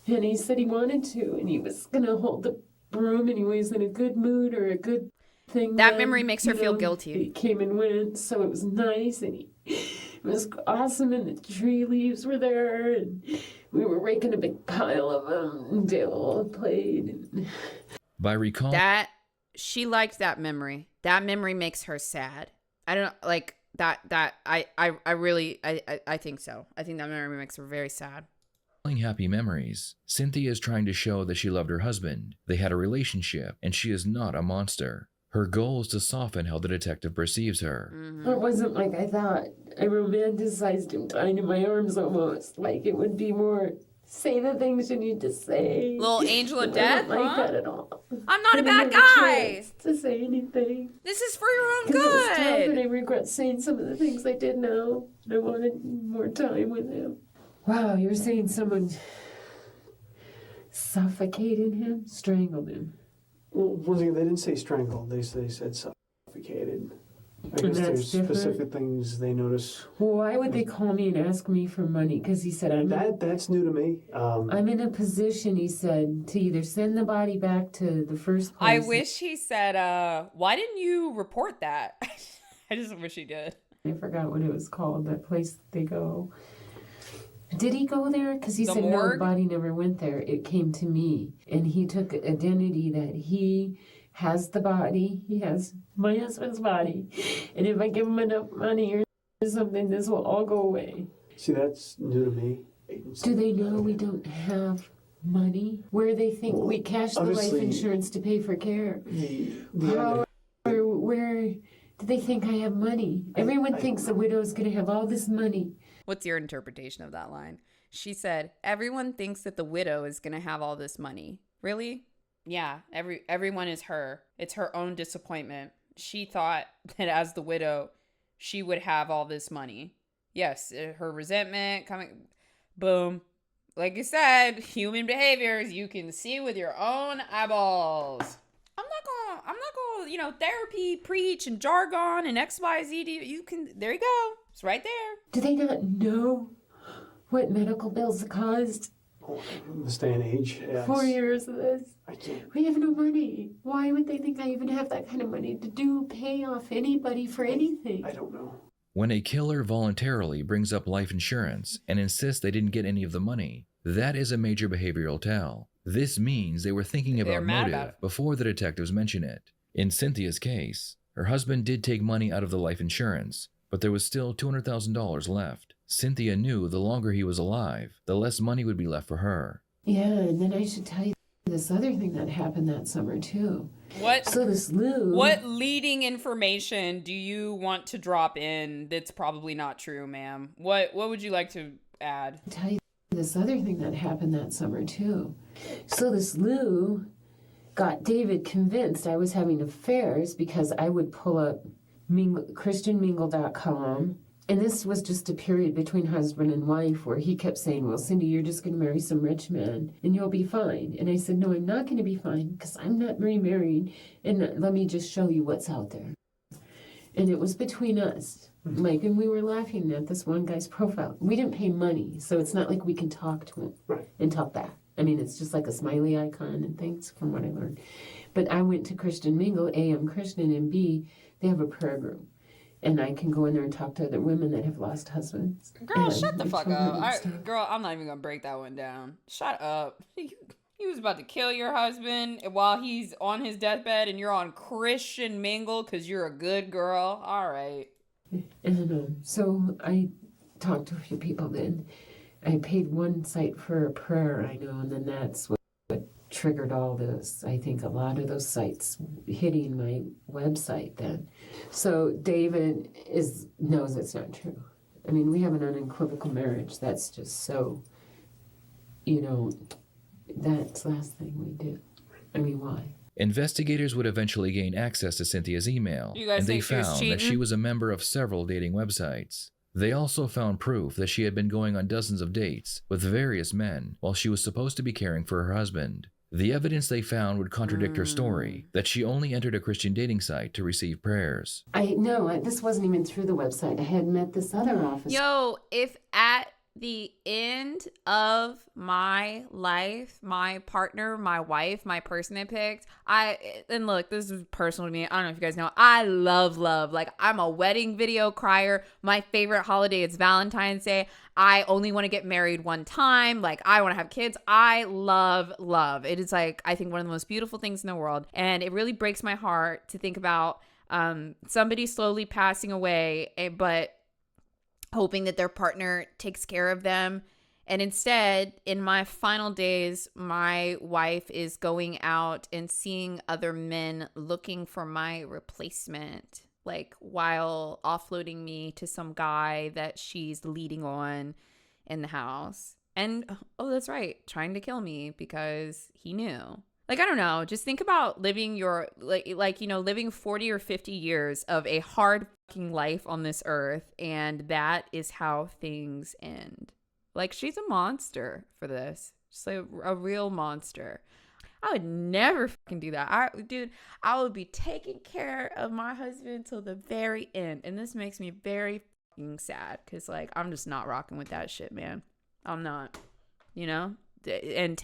And he said he wanted to, and he was going to hold the broom, and he was in a good mood or a good thing. That then, memory makes her you feel know, guilty. He came and went, so it was nice, and it was awesome, and the tree leaves were there, and we were raking a big pile of them, and Dale played. And By recalling That she liked that memory. That memory makes her sad. I don't like that. I really think so. I think that memory makes her very sad. happy memories, Cynthia is trying to show that she loved her husband, they had a relationship, and she is not a monster. Her goal is to soften how the detective perceives her. It wasn't like I thought. I romanticized him dying in my arms almost. Like it would be more, say the things you need to say. Little angel of I death, don't like huh? that at all. I'm not I a didn't bad have a guy. chance to say anything. This is for your own 'Cause it was tough, and I good. regret saying some of the things I did now. I wanted more time with him. Wow, you're saying someone suffocated him, strangled him. Well, once again, they didn't say strangled. They said suffocated. I guess that's there's different? specific things they notice. Well, why would they call me and ask me for money? Because he said That's new to me. I'm in a position, he said, to either send the body back to the first I place. wish he said, why didn't you report that? I just wish he did. I forgot what it was called, that place they go. Did he go there? Because he The said no, morgue? the body never went there. It came to me. And he took identity that he has the body. He has my husband's body. And if I give him enough money or something, this will all go away. See, that's new to me. Do they know we don't have money? Where they think we cash the life obviously- insurance to pay for care? The How or where do they think I have money? Everyone thinks the widow's going to have all this money. What's your interpretation of that line? She said, everyone thinks that the widow is going to have all this money. Really? Yeah, everyone is her. It's her own disappointment. She thought that as the widow, she would have all this money. Yes, her resentment coming, boom. Like you said, human behaviors you can see with your own eyeballs. I'm not gonna, therapy preach and jargon and XYZ. You can, there you go. It's right there. Do they not know what medical bills caused? in this day and age. Yeah, 4 years of this. I can't. We have no money. Why would they think I even have that kind of money to pay off anybody for anything? I don't know. When a killer voluntarily brings up life insurance and insists they didn't get any of the money, that is a major behavioral tell. This means they were thinking They're about mad motive about it. before the detectives mention it. In Cynthia's case, her husband did take money out of the life insurance, but there was still $200,000 left. Cynthia knew the longer he was alive, the less money would be left for her. Yeah, and then I should tell you this other thing that happened that summer too. What So this Lou. what leading information do you want to drop in that's probably not true, ma'am? What would you like to add? Tell you this other thing that happened that summer too. So this Lou got David convinced I was having affairs because I would pull up christianmingle.com. And this was just a period between husband and wife where he kept saying, well, Cindy, you're just going to marry some rich man and you'll be fine. And I said, no, I'm not going to be fine because I'm not remarried. And let me just show you what's out there. And it was between us. Like, and we were laughing at this one guy's profile. We didn't pay money, so it's not like we can talk to him Right. and talk back. I mean, it's just like a smiley icon and things from what I learned. But I went to Christian Mingle, A, I'm Christian, and B, they have a prayer group. And I can go in there and talk to other women that have lost husbands. Girl, And shut the their fuck children up. and stuff. Girl, I'm not even gonna break that one down. Shut up. You was about to kill your husband while he's on his deathbed and you're on Christian Mingle because you're a good girl. All right. And so I talked to a few people then. I paid one site for a prayer, I know, and then that's what triggered all this. I think a lot of those sites hitting my website then. So David knows it's not true. I mean, we have an unequivocal marriage. That's just so, that's the last thing we do. I mean, why? Investigators would eventually gain access to Cynthia's email, You guys and they think she was found that she cheating? was a member of several dating websites. They also found proof that she had been going on dozens of dates with various men while she was supposed to be caring for her husband. The evidence they found would contradict her story, that she only entered a Christian dating site to receive prayers. This wasn't even through the website. I had met this other officer. Yo, if at the end of my life, my partner, my wife, my person I picked, and look, this is personal to me. I don't know if you guys know, I love love. Like, I'm a wedding video crier. My favorite holiday is Valentine's Day. I only want to get married one time. Like, I want to have kids. I love love. It is like, I think, one of the most beautiful things in the world. And it really breaks my heart to think about somebody slowly passing away, but hoping that their partner takes care of them. And instead, in my final days, my wife is going out and seeing other men looking for my replacement, like, while offloading me to some guy that she's leading on in the house. And, oh, that's right, trying to kill me because he knew. Like, I don't know, just think about living your, living 40 or 50 years of a hard fucking life on this earth, and that is how things end. Like, she's a monster for this. Just like a real monster. I would never fucking do that. I would be taking care of my husband till the very end. And this makes me very fucking sad because, like, I'm just not rocking with that shit, man. I'm not, you know? And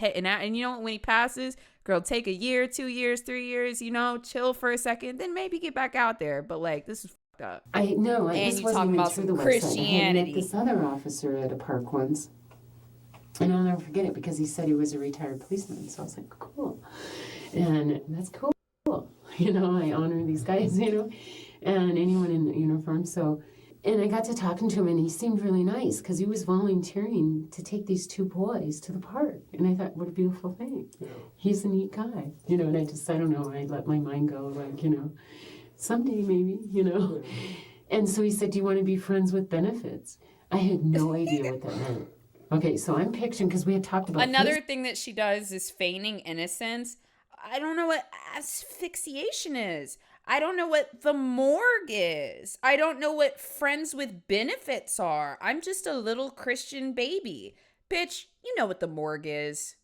you know, when he passes, girl, take a year, 2 years, 3 years, you know, chill for a second, then maybe get back out there. But, like, this is fucked up. And you talk about some Christianity. I had met this other officer at a park once, and I'll never forget it because he said he was a retired policeman. So I was like, cool, and that's cool. You know, I honor these guys, you know, and anyone in the uniform. So. And I got to talking to him, and he seemed really nice because he was volunteering to take these 2 boys to the park. And I thought, what a beautiful thing. Yeah. He's a neat guy, you know, and I don't know, I let my mind go, like, you know, someday maybe, you know. Yeah. And so he said, do you want to be friends with benefits? I had no idea what that meant. Okay, so I'm picturing, because we had talked about another thing that she does is feigning innocence. I don't know what asphyxiation is. I don't know what the morgue is. I don't know what friends with benefits are. I'm just a little Christian baby. Bitch, you know what the morgue is.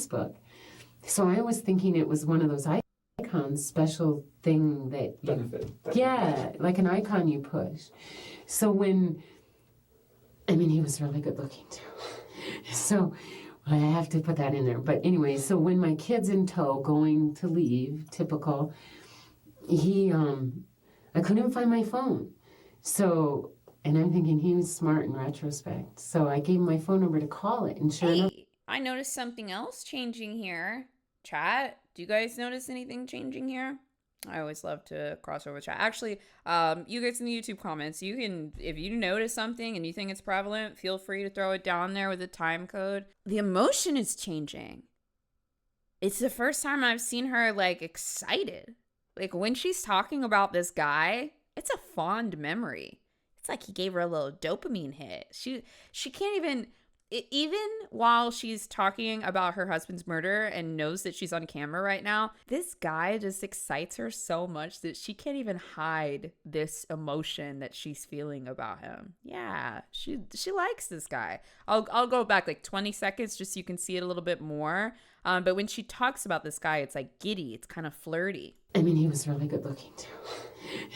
Facebook. So I was thinking it was one of those icons, special thing that benefit. Yeah, like an icon you push. So he was really good looking too. So I have to put that in there. But anyway, so when my kid's in tow going to leave, typical, I couldn't find my phone. So, and I'm thinking he was smart in retrospect. So I gave him my phone number to call it, and sure enough. I noticed something else changing here. Chat, do you guys notice anything changing here? I always love to cross over chat. Actually, you guys in the YouTube comments, you can, if you notice something and you think it's prevalent, feel free to throw it down there with a time code. The emotion is changing. It's the first time I've seen her, like, excited. Like, when she's talking about this guy, it's a fond memory. It's like he gave her a little dopamine hit. She can't even while she's talking about her husband's murder and knows that she's on camera right now, this guy just excites her so much that she can't even hide this emotion that she's feeling about him. Yeah, she likes this guy. I'll go back like 20 seconds just so you can see it a little bit more. But when she talks about this guy, it's like giddy. It's kind of flirty. He was really good looking too.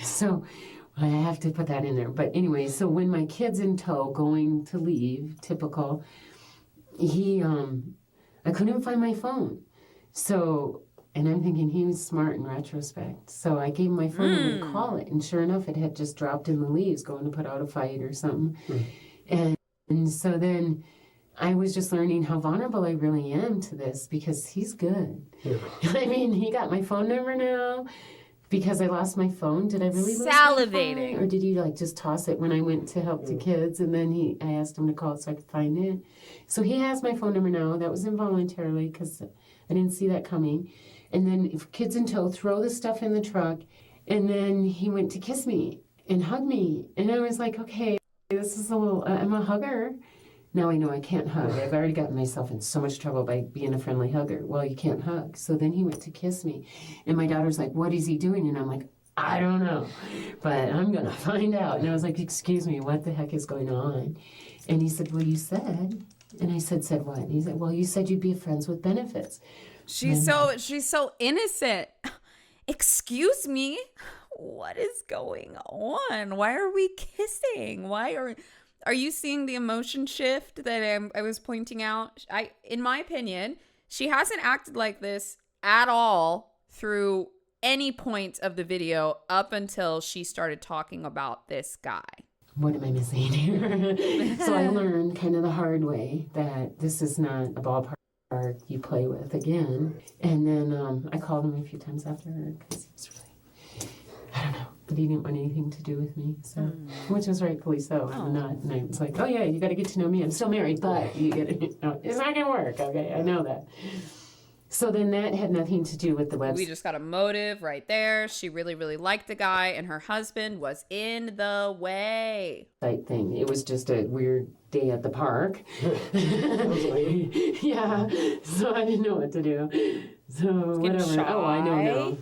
So I have to put that in there. But anyway, so when my kid's in tow going to leave, typical, I couldn't find my phone. So, and I'm thinking he was smart in retrospect. So I gave him my phone number to call it. And sure enough, it had just dropped in the leaves going to put out a fight or something. And so then I was just learning how vulnerable I really am to this because he's good. Yeah. He got my phone number now because I lost my phone. Did I really lose my phone? Or did he just toss it when I went to help the kids? And then I asked him to call it so I could find it. So he has my phone number now. That was involuntarily because I didn't see that coming. And then if kids in tow, throw the stuff in the truck. And then he went to kiss me and hug me. And I was like, okay, this is I'm a hugger. Now I know I can't hug. I've already gotten myself in so much trouble by being a friendly hugger. Well, you can't hug. So then he went to kiss me. And my daughter's like, what is he doing? And I'm like, I don't know, but I'm going to find out. And I was like, excuse me, what the heck is going on? And he said, well, you said. And I said what? And he said, well, you said you'd be friends with benefits. She's so innocent. Excuse me? What is going on? Why are we kissing? Why are you seeing the emotion shift that I was pointing out? In my opinion, she hasn't acted like this at all through any point of the video up until she started talking about this guy. What am I missing here? So I learned kind of the hard way that this is not a ballpark you play with again. And then I called him a few times after because he was really, I don't know, but he didn't want anything to do with me. So, which was rightfully so. I'm not. And I was like, oh yeah, you got to get to know me. I'm still married, but you get it. No, it's not gonna work. Okay, I know that. So then that had nothing to do with the website. We just got a motive right there. She really, really liked the guy, and her husband was in the way. Thing. It was just a weird day at the park. Yeah. So I didn't know what to do. So whatever. Shy. Oh, I know now.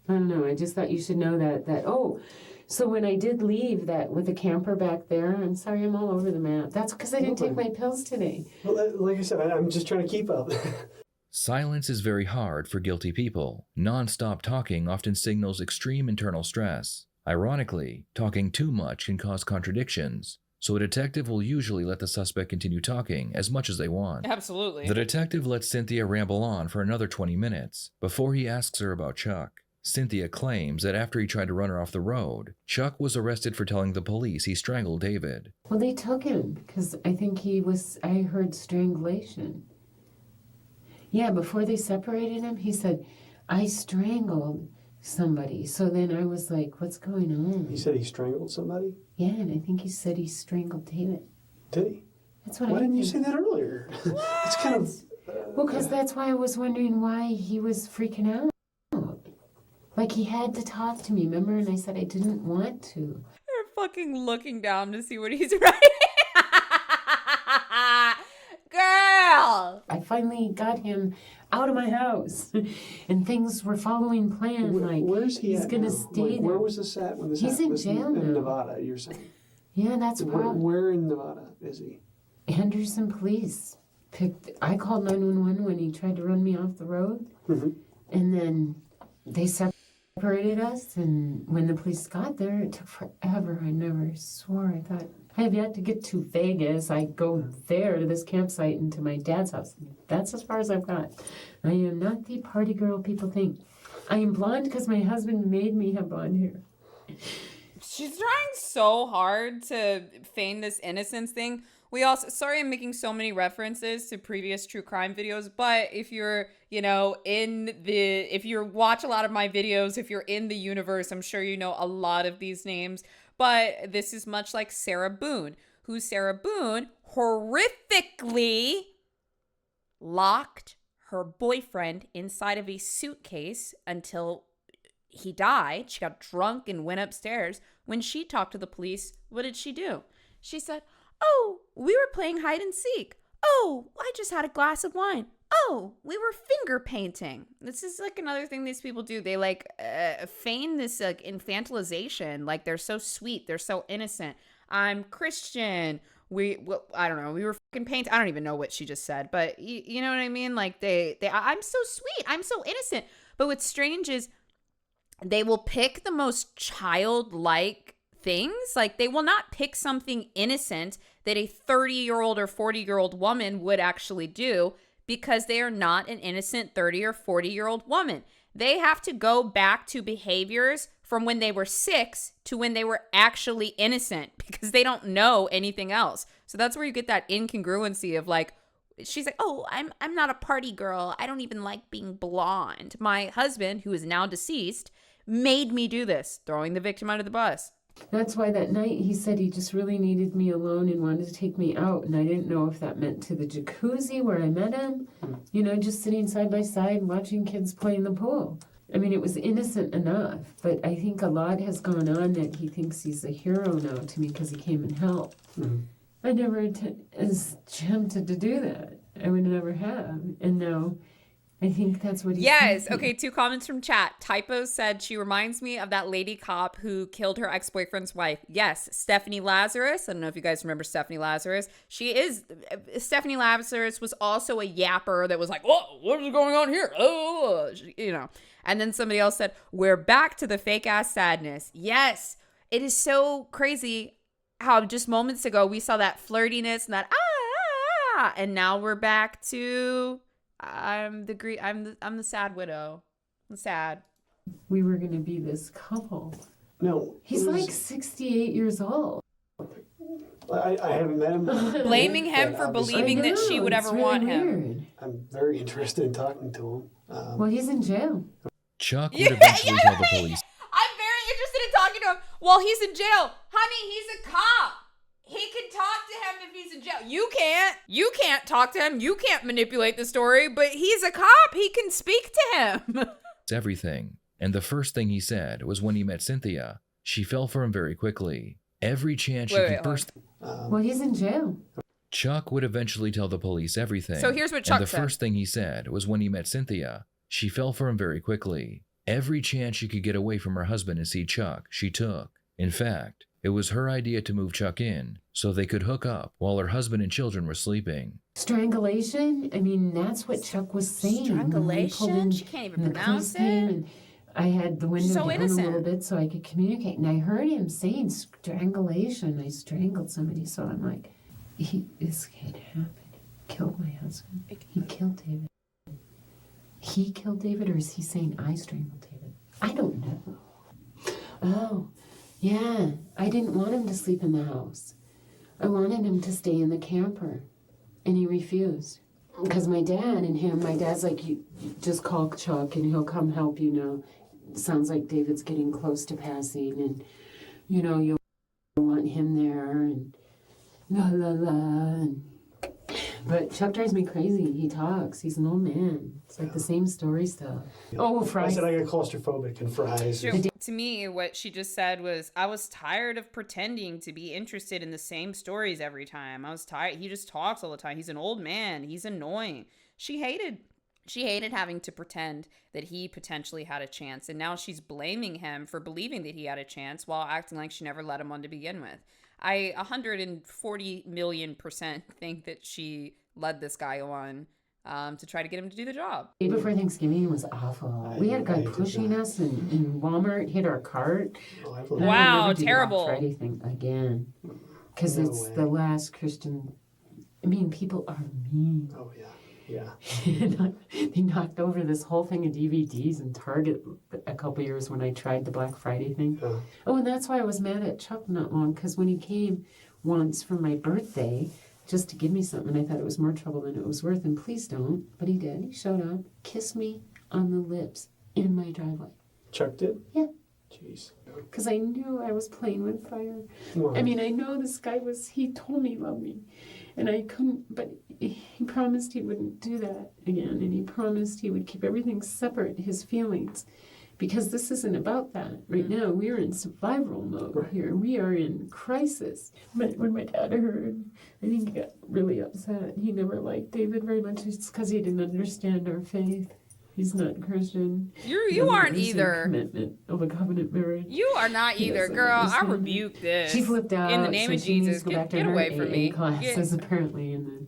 I don't know. I just thought you should know that. Oh, so when I did leave that with the camper back there, I'm sorry, I'm all over the map. That's because I didn't take my pills today. Well, like I said, I'm just trying to keep up. Silence is very hard for guilty people. Non-stop talking often signals extreme internal stress. Ironically, talking too much can cause contradictions, so a detective will usually let the suspect continue talking as much as they want. Absolutely. The detective lets Cynthia ramble on for another 20 minutes before he asks her about Chuck. Cynthia claims that after he tried to run her off the road, Chuck was arrested for telling the police he strangled David. Well, they took him because I think I heard strangulation. Yeah, before they separated him, he said, I strangled somebody. So then I was like, what's going on? He said he strangled somebody? Yeah, and I think he said he strangled David. Did he? That's what Why I didn't you think. say that earlier? It's kind of... Well, because that's why I was wondering why he was freaking out. Like, he had to talk to me, remember? And I said I didn't want to. You're fucking looking down to see what he's writing. Girl! I finally got him out of my house, and things were following plan. Where's he he's at gonna now? stay Like, there. where was this at when this He's happened? in This jail in now. Nevada, you're saying? Yeah, that's a problem. Where in Nevada is he? Anderson police I called 911 when he tried to run me off the road, and then they separated us, and when the police got there, it took forever. I never swore. I thought, I have yet to get to Vegas. I go there to this campsite and to my dad's house. That's as far as I've got. I am not the party girl people think. I am blonde because my husband made me have blonde hair. She's trying so hard to feign this innocence thing. We also, sorry I'm making so many references to previous true crime videos, but if you're, if you watch a lot of my videos, if you're in the universe, I'm sure you know a lot of these names. But this is much like Sarah Boone, who Sarah Boone horrifically locked her boyfriend inside of a suitcase until he died. She got drunk and went upstairs. When she talked to the police, what did she do? She said, oh, we were playing hide and seek. Oh, I just had a glass of wine. Oh, we were finger painting. This is like another thing these people do. They feign this infantilization. Like they're so sweet. They're so innocent. I'm Christian. I don't know. We were fucking painting. I don't even know what she just said, but you know what I mean? Like I'm so sweet. I'm so innocent. But what's strange is they will pick the most childlike things. Like they will not pick something innocent that a 30-year-old or 40-year-old woman would actually do, because they are not an innocent 30 or 40-year-old woman. They have to go back to behaviors from when they were 6 to when they were actually innocent, because they don't know anything else. So that's where you get that incongruency of like, she's like, oh, I'm not a party girl. I don't even like being blonde. My husband, who is now deceased, made me do this, throwing the victim under the bus. That's why that night he said he just really needed me alone and wanted to take me out. And I didn't know if that meant to the jacuzzi where I met him, just sitting side by side and watching kids play in the pool. I mean, it was innocent enough, but I think a lot has gone on that he thinks he's a hero now to me because he came and helped. I never attempted to do that. I would never have. And now I think that's what he's Yes. thinking. Okay, 2 comments from chat. Typo said she reminds me of that lady cop who killed her ex-boyfriend's wife. Yes, Stephanie Lazarus. I don't know if you guys remember Stephanie Lazarus. Stephanie Lazarus was also a yapper that was like, "Whoa, what is going on here?" Oh, you know. And then somebody else said, "We're back to the fake ass sadness." Yes, it is so crazy how just moments ago we saw that flirtiness and that and now we're back to I'm the sad widow. I'm sad. We were going to be this couple. No. He's like 68 years old. I haven't met him. Blaming him but for obviously believing that she would it's ever really want him. weird. I'm very interested in talking to him. Well, he's in jail. Chuck would eventually tell the police I'm very interested in talking to him. Well, he's in jail. Honey, he's a cop. He can talk to him if he's in jail. You can't. You can't talk to him. You can't manipulate the story, but he's a cop. He can speak to him. everything. And the first thing he said was when he met Cynthia, she fell for him very quickly. Every chance she could burst. Well, he's in jail. Chuck would eventually tell the police everything. So here's what Chuck And the said. first thing he said was when he met Cynthia, she fell for him very quickly. Every chance she could get away from her husband and see Chuck, she took. In fact, it was her idea to move Chuck in so they could hook up while her husband and children were sleeping. Strangulation? I mean, that's what Chuck was saying. Strangulation? She can't even pronounce it. I had the window So down innocent. a little bit so I could communicate. And I heard him saying strangulation. I strangled somebody. So I'm like, this can't happen. He killed my husband. He killed David. He killed David, or is he saying I strangled David? I don't know. Oh, yeah. I didn't want him to sleep in the house. I wanted him to stay in the camper. And he refused. Because my dad's like, you just call Chuck and he'll come help you now. Sounds like David's getting close to passing and, you'll want him there and la la la. But Chuck drives me crazy. He talks. He's an old man. It's like the same story stuff. Oh, I fries. said I got claustrophobic and fries. To me, what she just said was, I was tired of pretending to be interested in the same stories every time. I was tired. He just talks all the time. He's an old man. He's annoying. She hated having to pretend that he potentially had a chance. And now she's blaming him for believing that he had a chance while acting like she never let him on to begin with. I 140 million% think that she led this guy on to try to get him to do the job. The day before Thanksgiving was awful. We had a guy pushing us in Walmart, hit our cart. Oh, Wow, never do the terrible. Black Friday thing again. Because No it's way. the last Christian. I mean, people are mean. Oh, yeah. Yeah. They knocked over this whole thing of DVDs in Target a couple years when I tried the Black Friday thing. Yeah. Oh, and that's why I was mad at Chuck not long, because when he came once for my birthday, just to give me something, I thought it was more trouble than it was worth, and please don't. But he did. He showed up, kissed me on the lips in my driveway. Chuck did? Yeah. Jeez. Because I knew I was playing with fire. Well, I mean, I know this guy he told me he loved me. And I couldn't, but he promised he wouldn't do that again. And he promised he would keep everything separate, his feelings. Because this isn't about that. Right now, we're in survival mode here. We are in crisis. But when my dad heard, I think he got really upset. He never liked David very much. It's because he didn't understand our faith. He's not Christian. You aren't either. Commitment of a covenant marriage. You are not He either, doesn't girl. I understand. rebuke this. She flipped out. In the name so of she needs Jesus, to go back to get her away from me. classes apparently, and then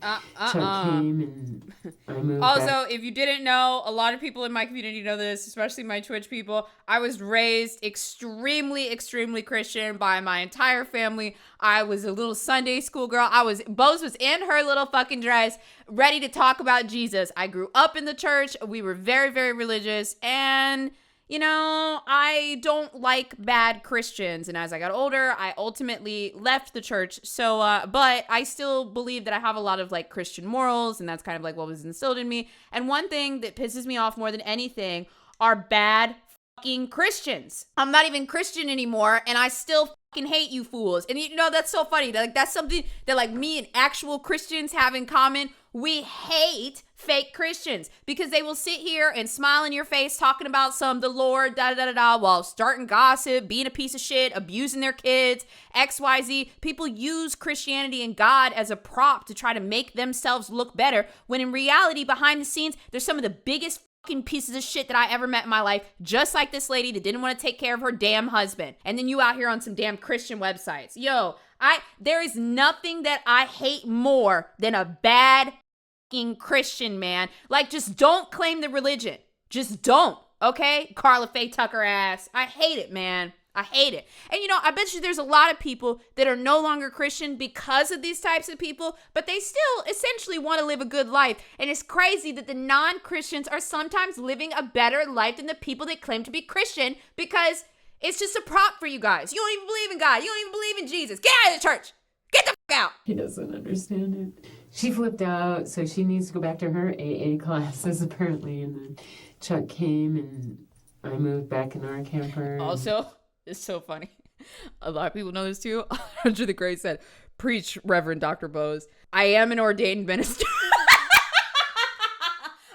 Chuck came and I moved Also, back. if you didn't know, a lot of people in my community know this, especially my Twitch people. I was raised extremely, extremely Christian by my entire family. I was a little Sunday school girl. BOZE was in her little fucking dress, ready to talk about Jesus. I grew up in the church. We were very, very religious. And, I don't like bad Christians. And as I got older, I ultimately left the church. So, but I still believe that I have a lot of like Christian morals. And that's kind of like what was instilled in me. And one thing that pisses me off more than anything are bad fucking Christians. I'm not even Christian anymore. And I still fucking hate you fools. And that's so funny. That's something that like me and actual Christians have in common. We hate fake Christians, because they will sit here and smile in your face talking about the Lord, while starting gossip, being a piece of shit, abusing their kids, XYZ. People use Christianity and God as a prop to try to make themselves look better, when in reality, behind the scenes, they're some of the biggest fucking pieces of shit that I ever met in my life, just like this lady that didn't want to take care of her damn husband. And then you out here on some damn Christian websites. Yo, there is nothing that I hate more than a bad fucking Christian, man. Like, just don't claim the religion. Just don't, okay? Carla Faye Tucker ass. I hate it, man. I hate it. And I bet you there's a lot of people that are no longer Christian because of these types of people, but they still essentially want to live a good life. And it's crazy that the non-Christians are sometimes living a better life than the people that claim to be Christian, because it's just a prop for you guys. You don't even believe in God. You don't even believe in Jesus. Get out of the church. Get the fuck out. He doesn't understand it. She flipped out, so she needs to go back to her AA classes, apparently. And then Chuck came, and I moved back in our camper. Also, it's so funny. A lot of people know this too. Under the Grace said, "Preach, Reverend Dr. BOZE. I am an ordained minister."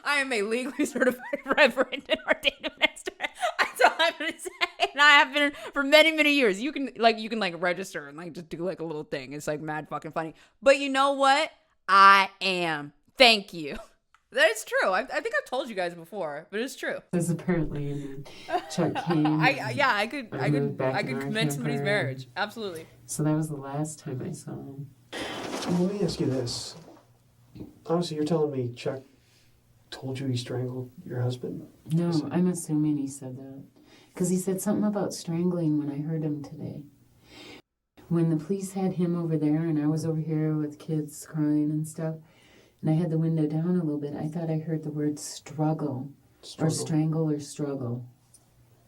I am a legally certified reverend and ordained minister. That's all I'm gonna say. And I have been for many, many years. You can register and just do a little thing. It's mad fucking funny. But you know what? I am. Thank you. That is true. I think I've told you guys before, but it's true. This apparently, and then Chuck came. I could commend somebody's marriage. Absolutely. So that was the last time I saw him. Let me ask you this. Honestly, you're telling me Chuck told you he strangled your husband? No, I'm assuming he said that. Because he said something about strangling when I heard him today. When the police had him over there and I was over here with kids crying and stuff, and I had the window down a little bit, I thought I heard the word struggle. Or strangle or struggle.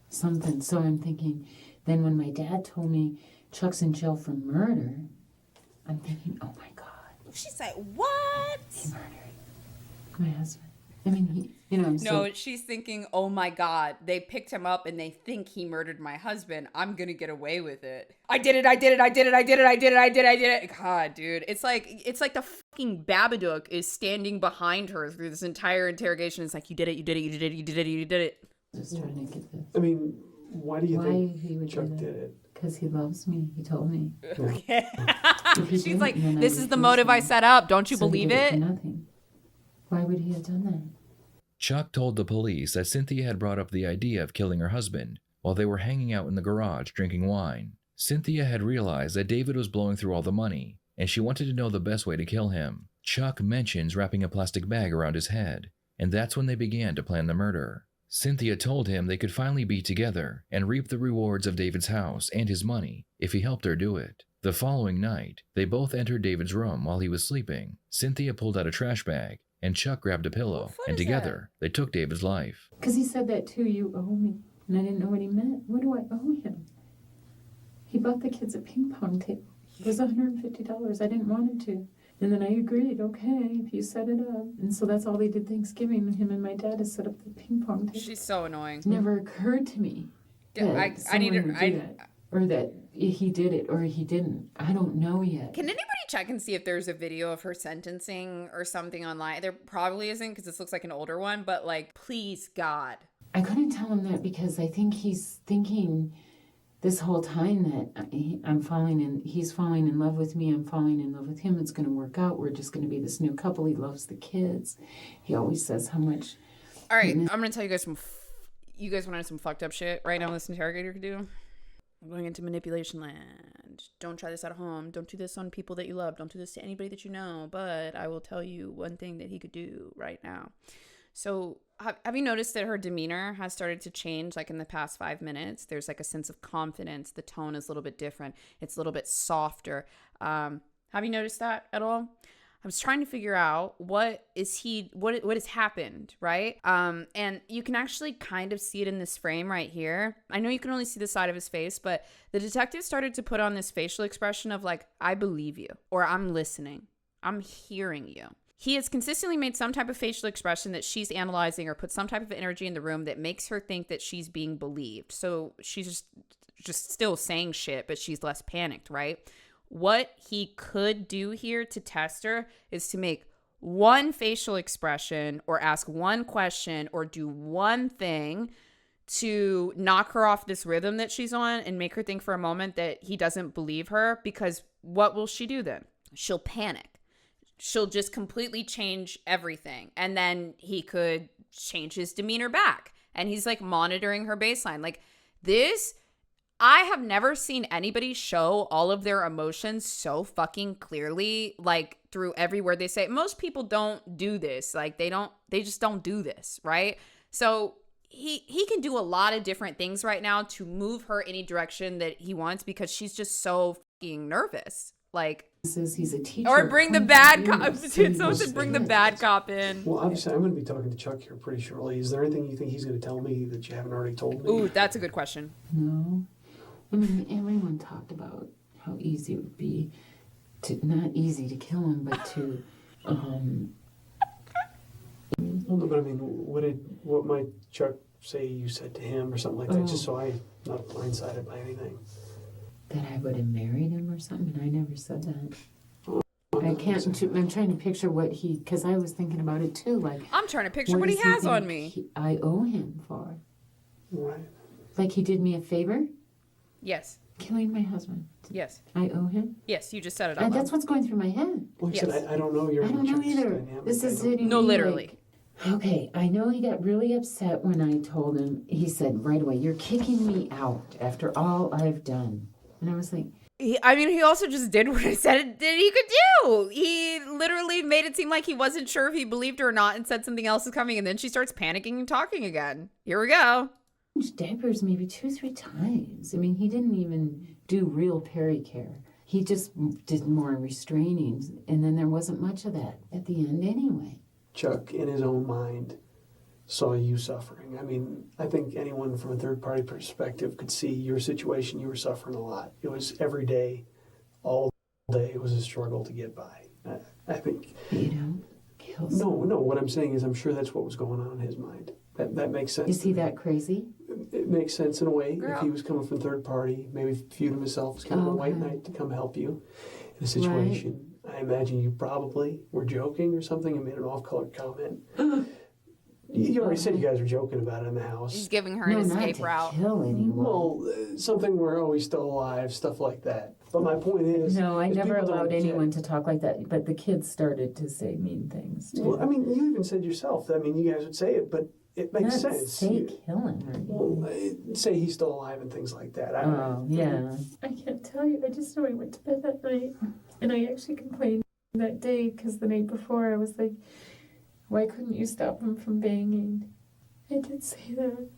Something. So I'm thinking, then when my dad told me Chuck's in jail for murder, I'm thinking, oh my God. She's like, what? He murdered my husband. I mean, No, she's thinking, oh my God, they picked him up and they think he murdered my husband. I'm going to get away with it. I did it. God, dude. It's like the fucking Babadook is standing behind her through this entire interrogation. It's like, you did it. Just trying to get this. I mean, why do you think he would Chuck do that? did it? Because he loves me. He told me. Okay. She's didn't, like, then I this would is the force motive I him. set up. Don't you So he believe did for it? nothing. Why would he have done that? Chuck told the police that Cynthia had brought up the idea of killing her husband while they were hanging out in the garage drinking wine. Cynthia had realized that David was blowing through all the money, and she wanted to know the best way to kill him. Chuck mentions wrapping a plastic bag around his head, and that's when they began to plan the murder. Cynthia told him they could finally be together and reap the rewards of David's house and his money if he helped her do it. The following night, they both entered David's room while he was sleeping. Cynthia pulled out a trash bag, and Chuck grabbed a pillow, and together, they took David's life. Because he said that too, you owe me. And I didn't know what he meant. What do I owe him? He bought the kids a ping pong table. It was $150. I didn't want him to. And then I agreed, okay, if you set it up. And so that's all they did Thanksgiving, him and my dad, is set up the ping pong table. She's so annoying. It never occurred to me that I need someone would do to. that. Or that he did it or he didn't. I don't know yet. Can anybody check and see if there's a video of her sentencing or something online? There probably isn't, because this looks like an older one, but please, God. I couldn't tell him that because I think he's thinking this whole time that he's falling in love with me, I'm falling in love with him, it's going to work out, we're just going to be this new couple, he loves the kids. He always says how much... All right, I'm going to tell you guys you guys want to know some fucked up shit right now this interrogator could do? I'm going into manipulation land. Don't try this at home. Don't do this on people that you love. Don't do this to anybody that you know. But I will tell you one thing that he could do right now. So have you noticed that her demeanor has started to change in the past 5 minutes? There's a sense of confidence. The tone is a little bit different. It's a little bit softer. Have you noticed that at all? I was trying to figure out what has happened, right? And you can actually kind of see it in this frame right here. I know you can only see the side of his face, but the detective started to put on this facial expression of I believe you, or I'm listening, I'm hearing you. He has consistently made some type of facial expression that she's analyzing or put some type of energy in the room that makes her think that she's being believed. So she's just still saying shit, but she's less panicked, right? What he could do here to test her is to make one facial expression or ask one question or do one thing to knock her off this rhythm that she's on and make her think for a moment that he doesn't believe her, because what will she do then? She'll panic. She'll just completely change everything. And then he could change his demeanor back. And he's like monitoring her baseline. Like this, I have never seen anybody show all of their emotions so fucking clearly, like through every word they say. Most people don't do this. Like they just don't do this, right? So he can do a lot of different things right now to move her any direction that he wants because she's just so fucking nervous. Like, Says he's a teacher. or bring the bad cop. Someone said bring the bad cop in. Well, obviously, I'm going to be talking to Chuck here pretty shortly. Is there anything you think he's going to tell me that you haven't already told me? Ooh, that's a good question. No. I mean, everyone talked about how easy it would be not easy to kill him, but to, Well, no, but I mean, what might Chuck say you said to him or something like that, just so I'm not blindsided by anything? that I would have married him or something, and I never said that. I I'm can't, I'm trying to picture what he, because I was thinking about it too, like. I'm trying to picture what he does has on think me. I owe him for. Right. Like he did me a favor, Yes. killing my husband. Yes. I owe him. Yes, you just said it out And loud. that's what's going through my head. Like I said, Yes. I don't know your I don't know Chuck's either. dynamic. This is I don't- hitting No, me literally. like- okay, I know he got really upset when I told him. He said right away, "You're kicking me out after all I've done." And I was like, He also just did what I said that he could do. He literally made it seem like he wasn't sure if he believed her or not and said something else is coming. And then she starts panicking and talking again. Here we go. changed diapers maybe 2-3 times. I mean, he didn't even do real pericare. He just did more restraining, and then there wasn't much of that at the end anyway. Chuck, in his own mind, saw you suffering. I mean, I think anyone from a third-party perspective could see your situation. You were suffering a lot. It was every day, all day. It was a struggle to get by. I think. You know, kill No. someone. What I'm saying is, I'm sure that's what was going on in his mind. That makes sense. Is he to me. that crazy? It makes sense in a way. Girl. If he was coming from third party, maybe viewed himself as kind of a white Okay. knight to come help you in a situation. I imagine you probably were joking or something and made an off-color comment. You already said you guys were joking about it in the He's house. giving her No, an not escape to route. kill anyone. Well, something where, oh, he's still alive, stuff like that. But my point is... No, I is never people don't allowed get- anyone to talk like that, but the kids started to say mean things too. Well, I mean, you even said yourself. I mean, you guys would say it, but it makes Not sense. say killing or anything. Well, say he's still alive and things like that. Oh, yeah. I can't tell you. I just know I went to bed that night, and I actually complained that day because the night before I was like, "Why couldn't you stop him from banging?" I did say that.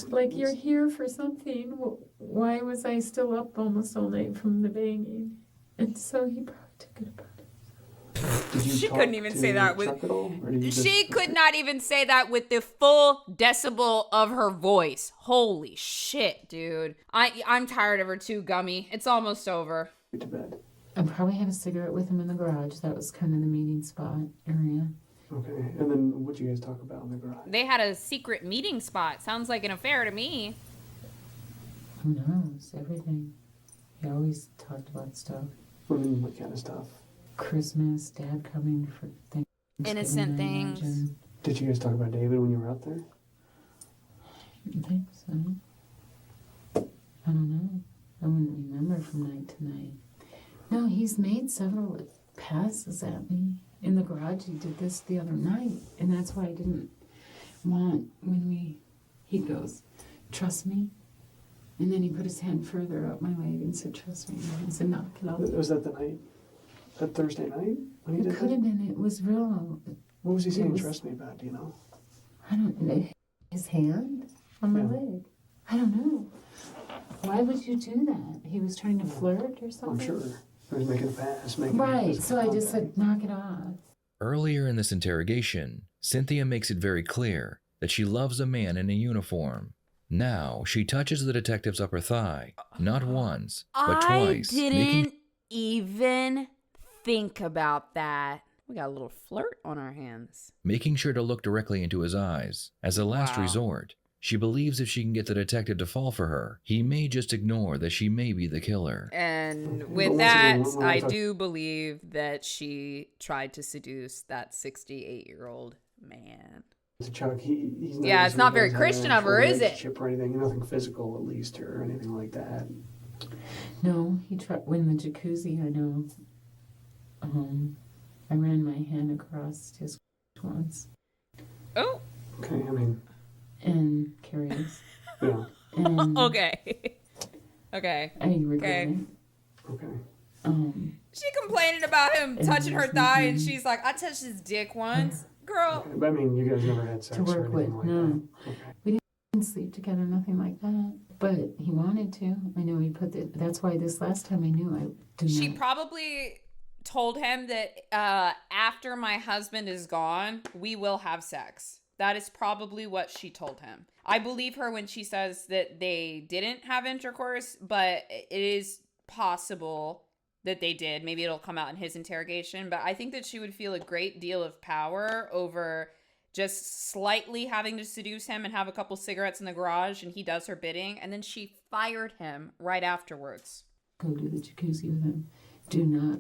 Like, you're here for something. Why was I still up almost all night from the banging? And so he probably took it upon himself. Did you She talk couldn't even to say that with- Chuck at all, or did you just- She could not even say that with the full decibel of her voice. Holy shit, dude. I'm tired of her too, Gummy. It's almost over. to bed. I probably had a cigarette with him in the garage. That was kind of the meeting spot area. Okay, and then what'd you guys talk about in the garage? They had a secret meeting spot. Sounds like an affair to me. Who knows? Everything. He always talked about stuff. I mean, what kind of stuff? Christmas, Dad coming for things. Innocent things. Did you guys talk about David when you were out there? I think so. I don't know. I wouldn't remember from night to night. No, he's made several passes at me. In the garage, he did this the other night. And that's why I didn't want he goes, "Trust me." And then he put his hand further up my leg and said, "Trust me." And I said, "Knock it off." Was that the night? That Thursday night when he It did could that? have been. It was real. What was he saying? was- Trust me about? Do you know? I don't know. His hand on my Yeah. leg. I don't know. Why would you do that? He was trying to flirt or I'm something? sure. He was making a pass. Making Right, physical so I just contact. said, knock it off. Earlier in this interrogation, Cynthia makes it very clear that she loves a man in a uniform. Now, she touches the detective's upper thigh, not once, but twice, I making didn't even think about that. We got a little flirt on our hands. sure to look directly into his eyes as a last Wow. resort. She believes if she can get the detective to fall for her, he may just ignore that she may be the killer. And But with once that, again, when I talk- do believe that she tried to seduce that 68-year-old man. to Chuck, he's not Yeah, it's not very guys had an Christian of actual her, is it? relationship or anything, nothing physical at least, or anything like that. No, he tried when the jacuzzi. I know. I ran my hand across his once Oh, Okay, I mean, and curious. yeah, And okay. Okay. I regret Okay. it. okay. She complaining about him And touching her there's thigh, and nothing- she's like, I touched his dick once. Girl. Okay, but I mean, you guys never had sex To or work anything with, like no. that. Okay. Didn't sleep together, nothing like that. But he wanted to. I know he put it. That's why this last time I knew I do She not. probably told him that after my husband is gone, we will have sex. That is probably what she told him. I believe her when she says that they didn't have intercourse, but it is possible that they did. Maybe it'll come out in his interrogation, but I think that she would feel a great deal of power over just slightly having to seduce him and have a couple cigarettes in the garage, and he does her bidding, and then she fired him right afterwards. Go to the jacuzzi with him. Do not.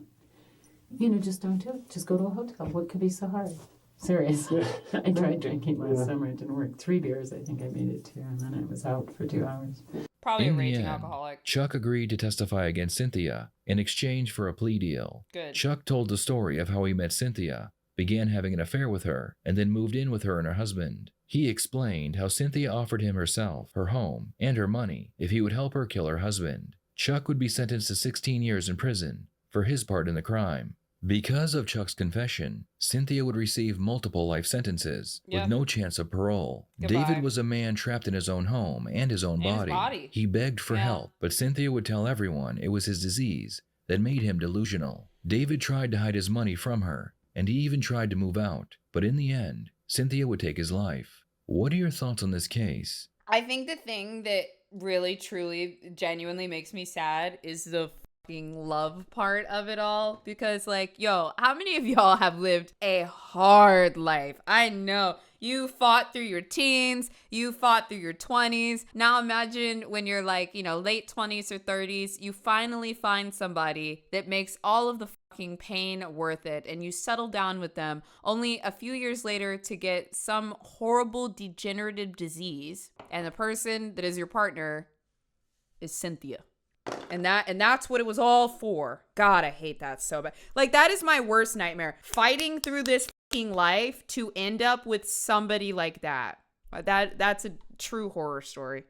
Just don't do it. Just go to a hotel. What could be so hard? Serious. I tried drinking last summer. It didn't work. 3 beers, I think I made it to, and then I was out for 2 hours. Probably a In the raging end, alcoholic. Chuck agreed to testify against Cynthia in exchange for a plea deal. Good. Chuck told the story of how he met Cynthia, began having an affair with her, and then moved in with her and her husband. He explained how Cynthia offered him herself, her home, and her money if he would help her kill her husband. Chuck would be sentenced to 16 years in prison for his part in the crime. Because of Chuck's confession, Cynthia would receive multiple life sentences Yep. with no chance of parole. Goodbye. David was a man trapped in his own home and his own And his body. body. He begged for Yeah. help, but Cynthia would tell everyone it was his disease that made him delusional. David tried to hide his money from her, and he even tried to move out, but in the end, Cynthia would take his life. What are your thoughts on this case? I think the thing that really, truly, genuinely makes me sad is the fucking love part of it all. Because, how many of y'all have lived a hard life? I know. You fought through your teens, you fought through your 20s. Now imagine when you're late 20s or 30s, you finally find somebody that makes all of the fucking pain worth it, and you settle down with them only a few years later to get some horrible degenerative disease, and the person that is your partner is Cynthia. And that's what it was all for. God, I hate that so bad. That is my worst nightmare. Fighting through this fucking life to end up with somebody like that. That's a true horror story.